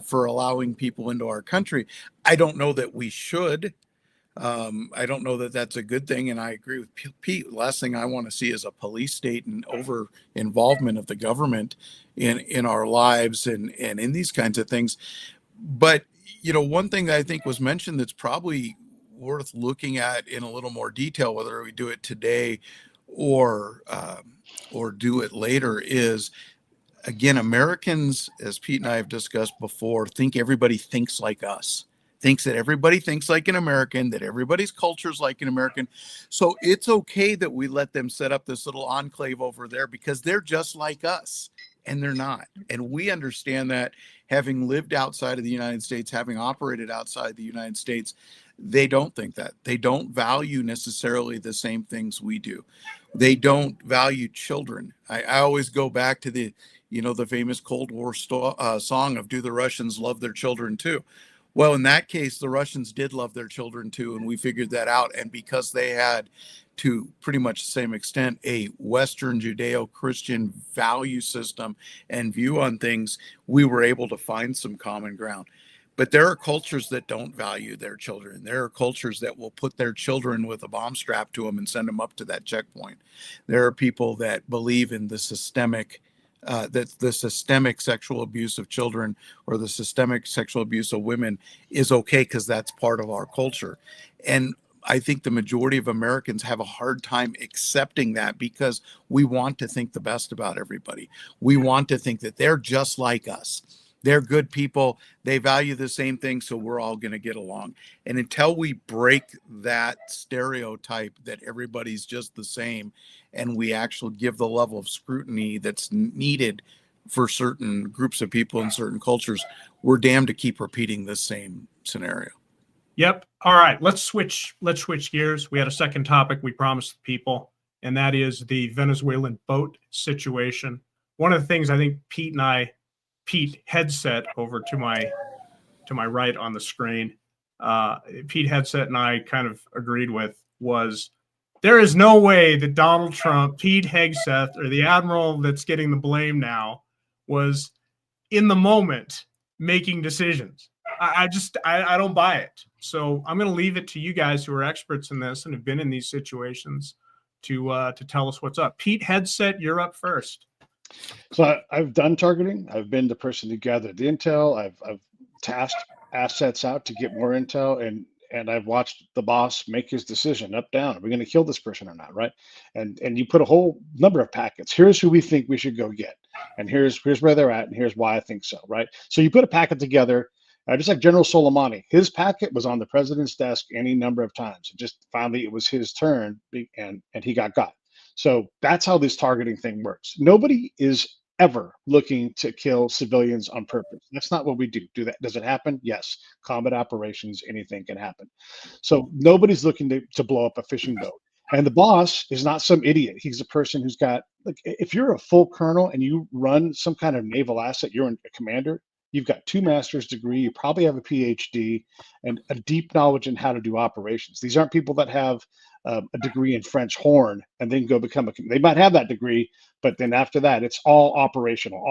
for allowing people into our country. I don't know that we should. I don't know that that's a good thing. And I agree with Pete. The last thing I want to see is a police state and over involvement of the government in our lives and in these kinds of things. But, one thing that I think was mentioned that's probably worth looking at in a little more detail, whether we do it today or do it later, is, again, Americans, as Pete and I have discussed before, think everybody thinks like us. Thinks that everybody thinks like an American, that everybody's culture is like an American. So it's okay that we let them set up this little enclave over there because they're just like us, and they're not. And we understand that, having lived outside of the United States, having operated outside the United States, they don't think that. They don't value necessarily the same things we do. They don't value children. I always go back to the famous Cold War song of "Do the Russians Love Their Children Too?" Well, in that case, the Russians did love their children too, and we figured that out. And because they had, to pretty much the same extent, a Western Judeo-Christian value system and view on things, we were able to find some common ground. But there are cultures that don't value their children. There are cultures that will put their children with a bomb strapped to them and send them up to that checkpoint. There are people that believe in the systemic sexual abuse of children or the systemic sexual abuse of women is okay because that's part of our culture. And I think the majority of Americans have a hard time accepting that because we want to think the best about everybody. We want to think that they're just like us. They're good people. They value the same thing, so we're all going to get along. And until we break that stereotype that everybody's just the same, and we actually give the level of scrutiny that's needed for certain groups of people in certain cultures, we're damned to keep repeating the same scenario. Yep. All right. Let's switch gears. We had a second topic we promised the people, and that is the Venezuelan boat situation. one of the things I think Pete Hegseth over to my right on the screen, Pete Hegseth and I kind of agreed with was there is no way that Donald Trump, Pete Hegseth, or the admiral that's getting the blame now was in the moment making decisions. I don't buy it. So I'm going to leave it to you guys who are experts in this and have been in these situations to tell us what's up. Pete Hegseth, you're up first. So I've done targeting. I've been the person who gathered the intel. I've tasked assets out to get more intel, and I've watched the boss make his decision up, down. Are we going to kill this person or not? Right. And you put a whole number of packets. Here's who we think we should go get. And here's where they're at. And here's why I think so. Right. So you put a packet together, just like General Soleimani, his packet was on the president's desk any number of times. And just finally it was his turn, and he got. So that's how this targeting thing works. Nobody is ever looking to kill civilians on purpose. That's not what we do. Does it happen? Yes. Combat operations, anything can happen. So nobody's looking to blow up a fishing boat. And the boss is not some idiot. He's a person who's got, like, if you're a full colonel and you run some kind of naval asset, you're a commander, you've got 2 master's degree, you probably have a PhD, and a deep knowledge in how to do operations. These aren't people that have a degree in French horn and then go become they might have that degree, but then after that, it's all operational.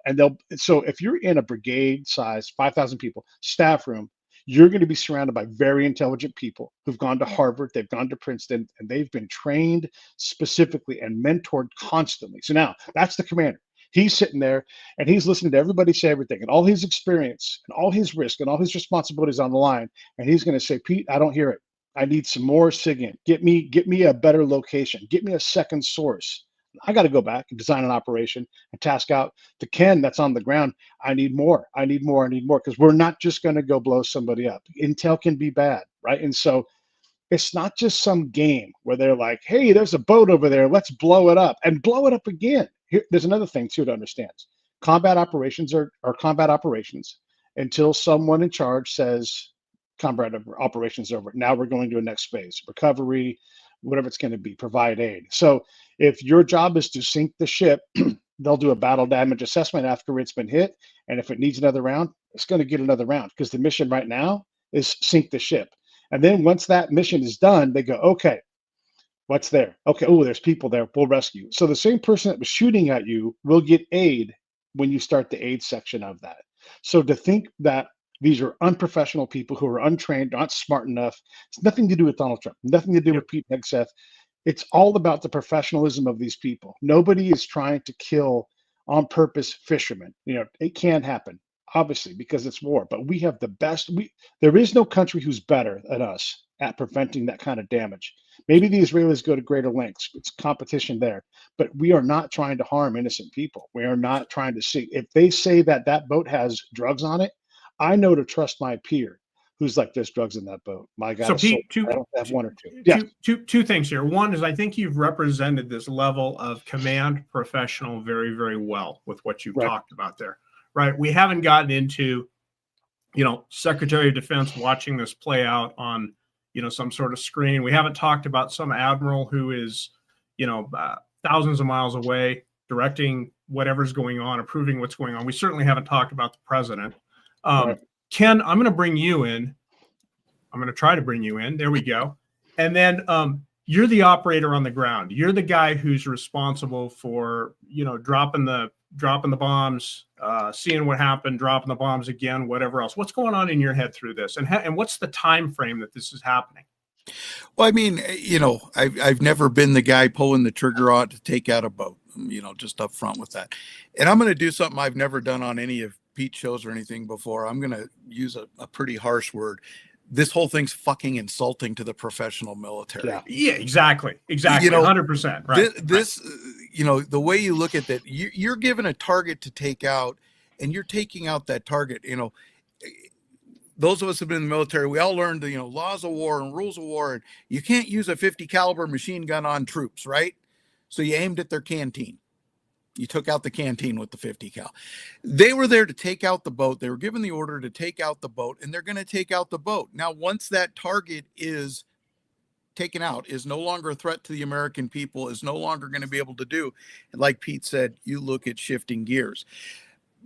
And so if you're in a brigade size, 5,000 people, staff room, you're going to be surrounded by very intelligent people who've gone to Harvard, they've gone to Princeton, and they've been trained specifically and mentored constantly. So now that's the commander. He's sitting there and he's listening to everybody say everything and all his experience and all his risk and all his responsibilities on the line. And he's going to say, Pete, I don't hear it. I need some more SIGINT. Get me a better location. Get me a second source. I got to go back and design an operation and task out to Ken that's on the ground. I need more, because we're not just going to go blow somebody up. Intel can be bad, right? And so it's not just some game where they're like, hey, there's a boat over there. Let's blow it up and blow it up again. There's another thing too to understand. Combat operations are combat operations until someone in charge says combat operations over. Now we're going to a next phase, recovery, whatever it's going to be, provide aid. So if your job is to sink the ship, they'll do a battle damage assessment after it's been hit. And if it needs another round, it's going to get another round, because the mission right now is sink the ship. And then once that mission is done, they go, okay, what's there? Okay, oh, there's people there. We'll rescue. So the same person that was shooting at you will get aid when you start the aid section of that. So to think that these are unprofessional people who are untrained, not smart enough, it's nothing to do with Donald Trump, nothing to do with Pete Hegseth. It's all about the professionalism of these people. Nobody is trying to kill on purpose fishermen. It can happen, obviously, because it's war, but we have the best. There is no country who's better than us at preventing that kind of damage. Maybe the Israelis go to greater lengths. It's competition there, but we are not trying to harm innocent people. We are not trying to see. If they say that boat has drugs on it, I know to trust my peer who's like, there's drugs in that boat. My God. So Pete, I don't have one or two. Yeah. Two things here. One is, I think you've represented this level of command professional very, very well with what you've talked about there. Right. We haven't gotten into, Secretary of Defense watching this play out on, some sort of screen. We haven't talked about some admiral who is, thousands of miles away, directing whatever's going on, approving what's going on. We certainly haven't talked about the president. Ken, I'm going to bring you in. I'm going to try to bring you in. There we go. And then you're the operator on the ground. You're the guy who's responsible for, dropping the bombs, seeing what happened, dropping the bombs again, whatever else. What's going on in your head through this? And what's the time frame that this is happening? Well, I mean, I've never been the guy pulling the trigger on to take out a boat, just up front with that. And I'm going to do something I've never done on any of Pete's shows or anything before. I'm going to use a pretty harsh word. This whole thing's fucking insulting to the professional military. Yeah, exactly. 100%. Right. This, the way you look at that, you're given a target to take out, and you're taking out that target. Those of us who have been in the military, we all learned the laws of war and rules of war. And you can't use a 50 caliber machine gun on troops, right? So you aimed at their canteen. You took out the canteen with the 50 cal. They were there to take out the boat. They were given the order to take out the boat, and they're going to take out the boat. Now, once that target is taken out, is no longer a threat to the American people, is no longer going to be able to do. And like Pete said, you look at shifting gears.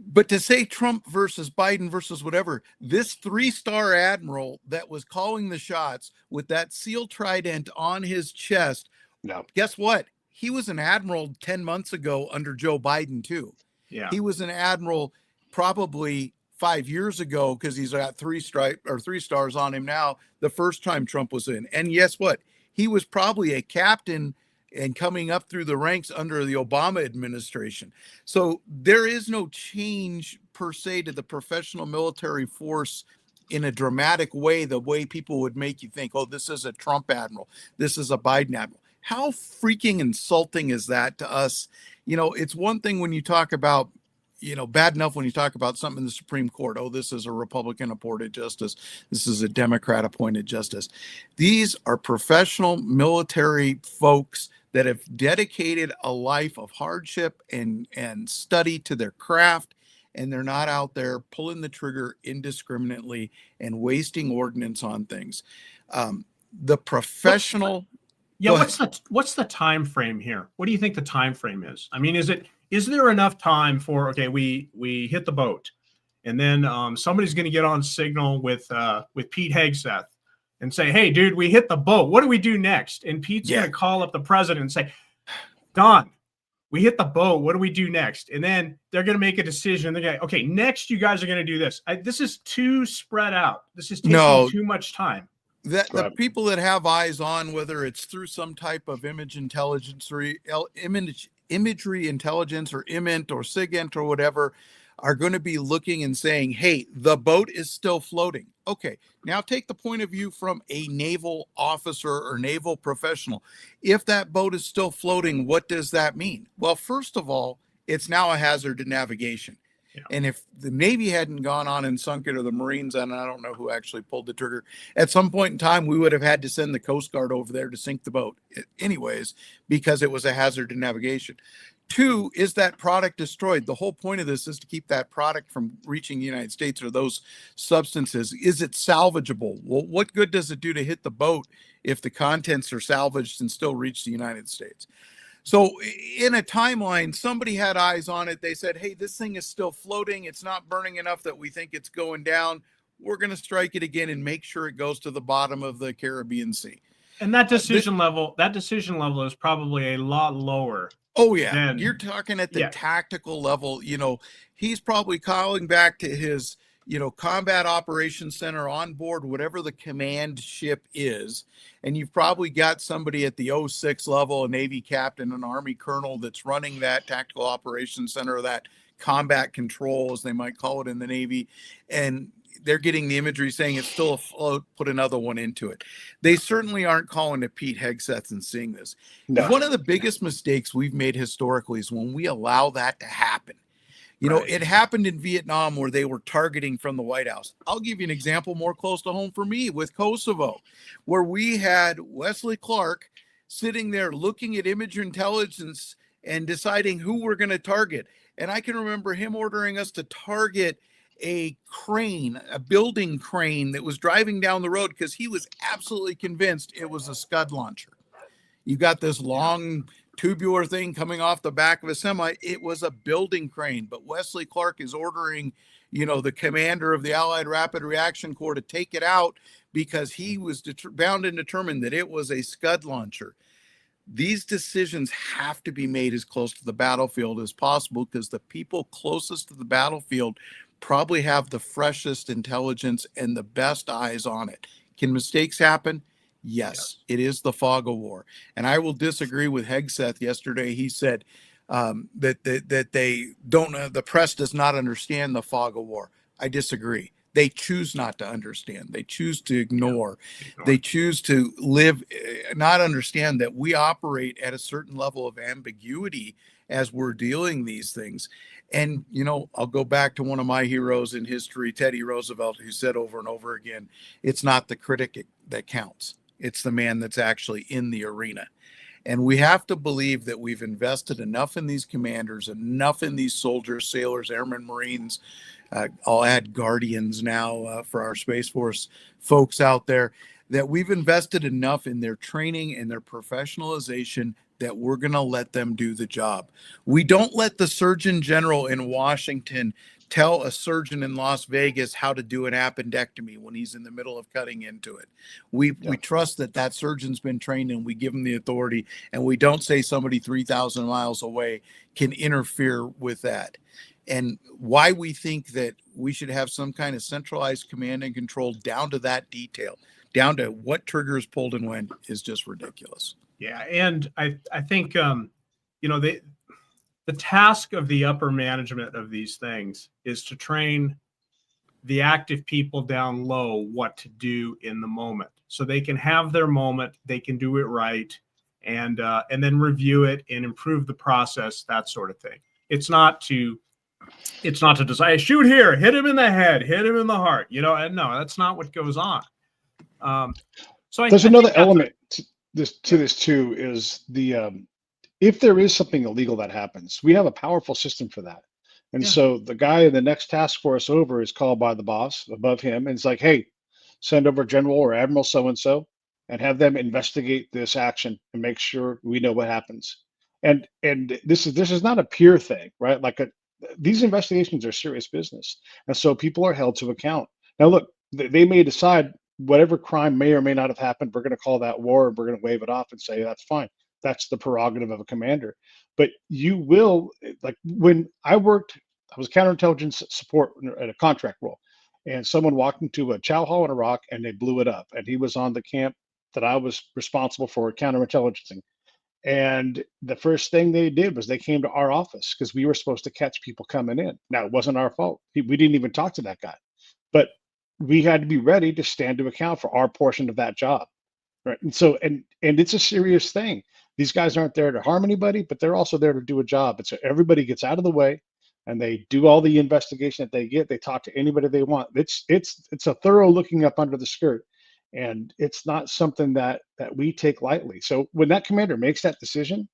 But to say Trump versus Biden versus whatever, this 3-star admiral that was calling the shots with that SEAL trident on his chest, No. guess what? He was an admiral 10 months ago under Joe Biden, too. Yeah. He was an admiral probably 5 years ago, because he's got 3 stars on him now, the first time Trump was in. And guess what? He was probably a captain and coming up through the ranks under the Obama administration. So there is no change per se to the professional military force in a dramatic way, the way people would make you think, oh, this is a Trump admiral, this is a Biden admiral. How freaking insulting is that to us? You know, it's one thing when you talk about, you know, bad enough when you talk about something in the Supreme Court. Oh, this is a Republican appointed justice. This is a Democrat appointed justice. These are professional military folks that have dedicated a life of hardship and study to their craft, and they're not out there pulling the trigger indiscriminately and wasting ordnance on things. The professional. What's the time frame here? What do you think the time frame is? I mean, is there enough time for, okay, we hit the boat, and then somebody's going to get on signal with Pete Hegseth and say, hey, dude, we hit the boat. What do we do next? And Pete's going to call up the president and say, Don, we hit the boat. What do we do next? And then they're going to make a decision. They're going to, okay, next you guys are going to do this. This is too spread out. This is taking too much time. The people that have eyes on, whether it's through some type of imagery intelligence or IMINT or SIGINT or whatever, are going to be looking and saying, hey, the boat is still floating. Okay, now take the point of view from a naval officer or naval professional. If that boat is still floating, what does that mean? Well, first of all, it's now a hazard to navigation. Yeah. And if the Navy hadn't gone on and sunk it, or the Marines, and I don't know who actually pulled the trigger, at some point in time, we would have had to send the Coast Guard over there to sink the boat anyways, because it was a hazard to navigation. 2, is that product destroyed? The whole point of this is to keep that product from reaching the United States, or those substances. Is it salvageable? Well, what good does it do to hit the boat if the contents are salvaged and still reach the United States? So in a timeline, somebody had eyes on it. They said, hey, this thing is still floating. It's not burning enough that we think it's going down. We're going to strike it again and make sure it goes to the bottom of the Caribbean Sea. And that decision level is probably a lot lower. Oh, yeah. You're talking at the tactical level. You know, he's probably calling back to his, you know, combat operations center on board, whatever the command ship is. And you've probably got somebody at the 06 level, a Navy captain, an Army colonel, that's running that tactical operations center, or that combat control, as they might call it in the Navy. And they're getting the imagery saying it's still afloat, put another one into it. They certainly aren't calling to Pete Hegseth and seeing this. No. One of the biggest mistakes we've made historically is when we allow that to happen. You know, it happened in Vietnam where they were targeting from the White House. I'll give you an example more close to home for me with Kosovo, where we had Wesley Clark sitting there looking at image intelligence and deciding who we're going to target. And I can remember him ordering us to target a crane, a building crane that was driving down the road, because he was absolutely convinced it was a Scud launcher. You got this long tubular thing coming off the back of a semi. It was a building crane, but Wesley Clark is ordering, you know, the commander of the Allied Rapid Reaction Corps to take it out because he was bound and determined that it was a Scud launcher. These decisions have to be made as close to the battlefield as possible, because the people closest to the battlefield probably have the freshest intelligence and the best eyes on it. Can mistakes happen? Yes, it is the fog of war. And I will disagree with Hegseth yesterday. He said that they don't, the press does not understand the fog of war. I disagree. They choose not to understand. They choose to ignore. They choose to live, not understand that we operate at a certain level of ambiguity as we're dealing these things. And, you know, I'll go back to one of my heroes in history, Teddy Roosevelt, who said over and over again, it's not the critic that counts. It's the man that's actually in the arena. And we have to believe that we've invested enough in these commanders, enough in these soldiers, sailors, airmen, Marines. I'll add guardians now for our Space Force folks out there, that we've invested enough in their training and their professionalization that we're going to let them do the job. We don't let the Surgeon General in Washington tell a surgeon in Las Vegas how to do an appendectomy when he's in the middle of cutting into it. We trust that surgeon's been trained, and we give him the authority, and we don't say somebody 3,000 miles away can interfere with that. And why we think that we should have some kind of centralized command and control down to that detail, down to what trigger is pulled and when, is just ridiculous. Yeah, and I think the task of the upper management of these things is to train the active people down low what to do in the moment, so they can have their moment, they can do it right, and then review it and improve the process, that sort of thing. It's not to decide, shoot here, hit him in the head, hit him in the heart, and no, that's not what goes on. So there's another element to this too, is the if there is something illegal that happens, we have a powerful system for that. And so the guy in the next task force over is called by the boss above him, and it's like, hey, send over General or Admiral so-and-so and have them investigate this action and make sure we know what happens. And this is not a peer thing, right? These investigations are serious business. And so people are held to account. Now, look, they may decide whatever crime may or may not have happened, we're going to call that war, and we're going to wave it off and say, that's fine. That's the prerogative of a commander. But you will, like when I was counterintelligence support at a contract role, and someone walked into a chow hall in Iraq and they blew it up. And he was on the camp that I was responsible for counterintelligencing. And the first thing they did was they came to our office because we were supposed to catch people coming in. Now, it wasn't our fault. We didn't even talk to that guy, but we had to be ready to stand to account for our portion of that job. Right. And so, and it's a serious thing. These guys aren't there to harm anybody, but they're also there to do a job. And so everybody gets out of the way and they do all the investigation that they get. They talk to anybody they want. It's a thorough looking up under the skirt. And it's not something that we take lightly. So when that commander makes that decision,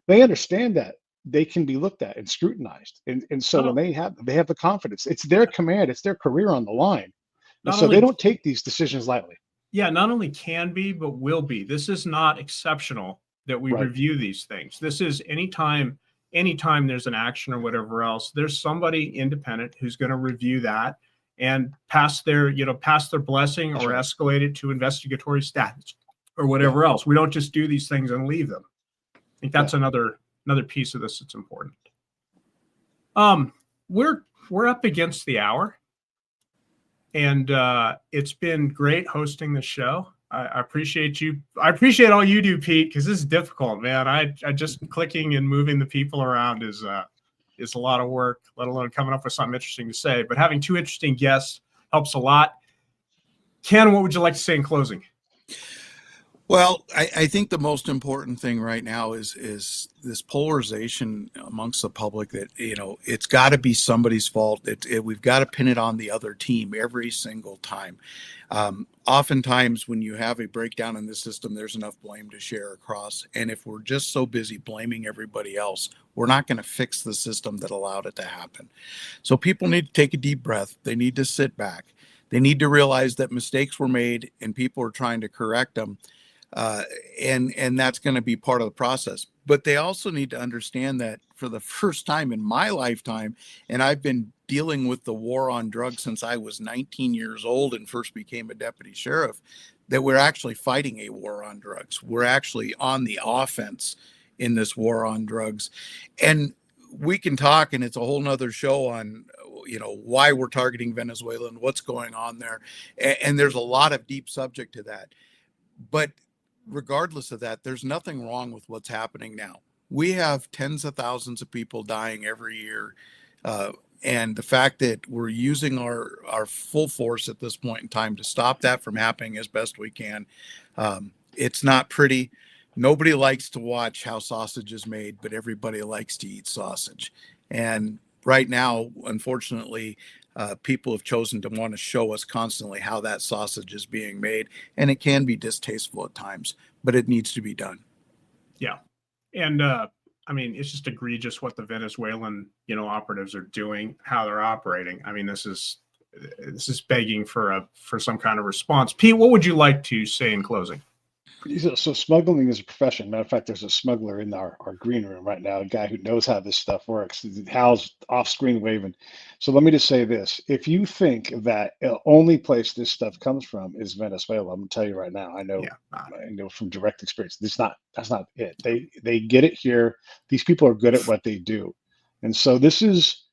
they understand that they can be looked at and scrutinized. And so when they have the confidence, it's their command, it's their career on the line. And so they don't take these decisions lightly. Yeah, not only can be, but will be. This is not exceptional that we review these things. This is anytime there's an action or whatever else, there's somebody independent who's going to review that and pass their blessing or escalate it to investigatory status or whatever else. We don't just do these things and leave them. I think that's another piece of this that's important. We're up against the hour. And it's been great hosting the show. I appreciate you. I appreciate all you do, Pete, because this is difficult, man. I just clicking and moving the people around is a lot of work, let alone coming up with something interesting to say. But having two interesting guests helps a lot. Ken, what would you like to say in closing? Well, I think the most important thing right now is this polarization amongst the public that, it's got to be somebody's fault. We've got to pin it on the other team every single time. Oftentimes when you have a breakdown in the system, there's enough blame to share across. And if we're just so busy blaming everybody else, we're not going to fix the system that allowed it to happen. So people need to take a deep breath. They need to sit back. They need to realize that mistakes were made and people are trying to correct them. And that's going to be part of the process. But they also need to understand that for the first time in my lifetime, and I've been dealing with the war on drugs since I was 19 years old and first became a deputy sheriff, that we're actually fighting a war on drugs. We're actually on the offense in this war on drugs. And we can talk, and it's a whole nother show on, why we're targeting Venezuela and what's going on there. And there's a lot of deep subject to that. But regardless of that, there's nothing wrong with what's happening now. We have tens of thousands of people dying every year. And the fact that we're using our full force at this point in time to stop that from happening as best we can. It's not pretty. Nobody likes to watch how sausage is made, but everybody likes to eat sausage. And right now, unfortunately, people have chosen to want to show us constantly how that sausage is being made. And it can be distasteful at times, but it needs to be done. Yeah. And it's just egregious what the Venezuelan, operatives are doing, how they're operating. This is this is begging for some kind of response. Pete, what would you like to say in closing? So smuggling is a profession. Matter of fact, there's a smuggler in our green room right now, a guy who knows how this stuff works. Hal's off screen waving. So let me just say this. If you think that the only place this stuff comes from is Venezuela, I'm gonna tell you right now, I know from direct experience, that's not it. They get it here. These people are good at what they do. And so this is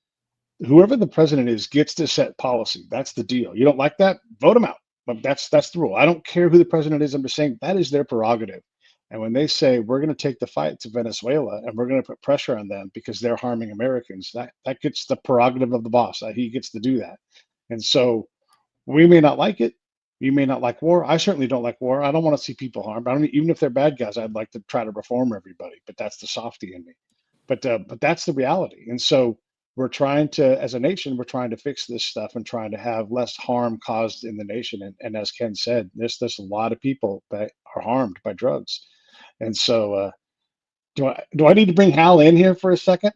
whoever the president is gets to set policy. That's the deal. You don't like that? Vote him out. But that's the rule. I don't care who the president is. I'm just saying that is their prerogative. And when they say we're going to take the fight to Venezuela and we're going to put pressure on them because they're harming Americans, that gets the prerogative of the boss. He gets to do that. And so we may not like it. You may not like war. I certainly don't like war. I don't want to see people harmed. Even if they're bad guys, I'd like to try to reform everybody. But that's the softy in me. But that's the reality. And so we're trying to, as a nation, we're trying to fix this stuff and trying to have less harm caused in the nation. And as Ken said, there's a lot of people that are harmed by drugs. And so, do I need to bring Hal in here for a second?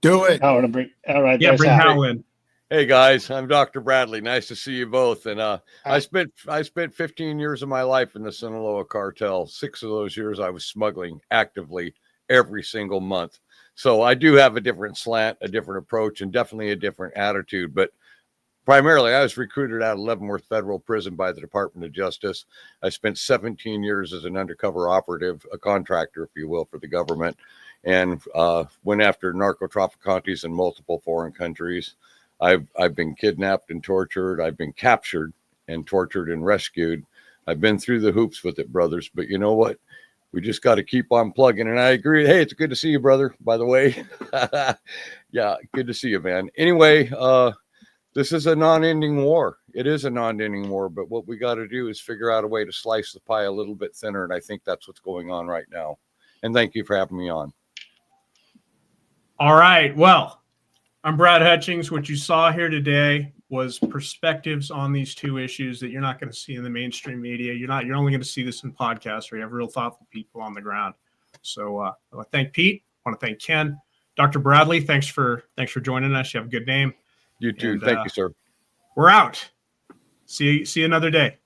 Do it. I want to bring. All right. Yeah, bring Hal in. Hey guys, I'm Dr. Bradley. Nice to see you both. And I spent 15 years of my life in the Sinaloa cartel. 6 of those years I was smuggling actively every single month. So I do have a different slant, a different approach, and definitely a different attitude. But primarily, I was recruited out of Leavenworth Federal Prison by the Department of Justice. I spent 17 years as an undercover operative, a contractor, if you will, for the government, and went after narco-trafficantes in multiple foreign countries. I've been kidnapped and tortured. I've been captured and tortured and rescued. I've been through the hoops with it, brothers. But you know what? We just got to keep on plugging. And I agree. Hey, it's good to see you, brother, by the way. Yeah, good to see you, man. Anyway, this is a non-ending war. It is a non-ending war. But what we got to do is figure out a way to slice the pie a little bit thinner. And I think that's what's going on right now. And thank you for having me on. All right. Well, I'm Brad Hutchings. What you saw here today was perspectives on these two issues that you're not going to see in the mainstream media. You're only going to see this in podcasts where you have real thoughtful people on the ground. So I want to thank Pete. I want to thank Ken. Dr. Bradley, thanks for joining us. You have a good name. You too. And, thank you, sir. We're out. See you another day.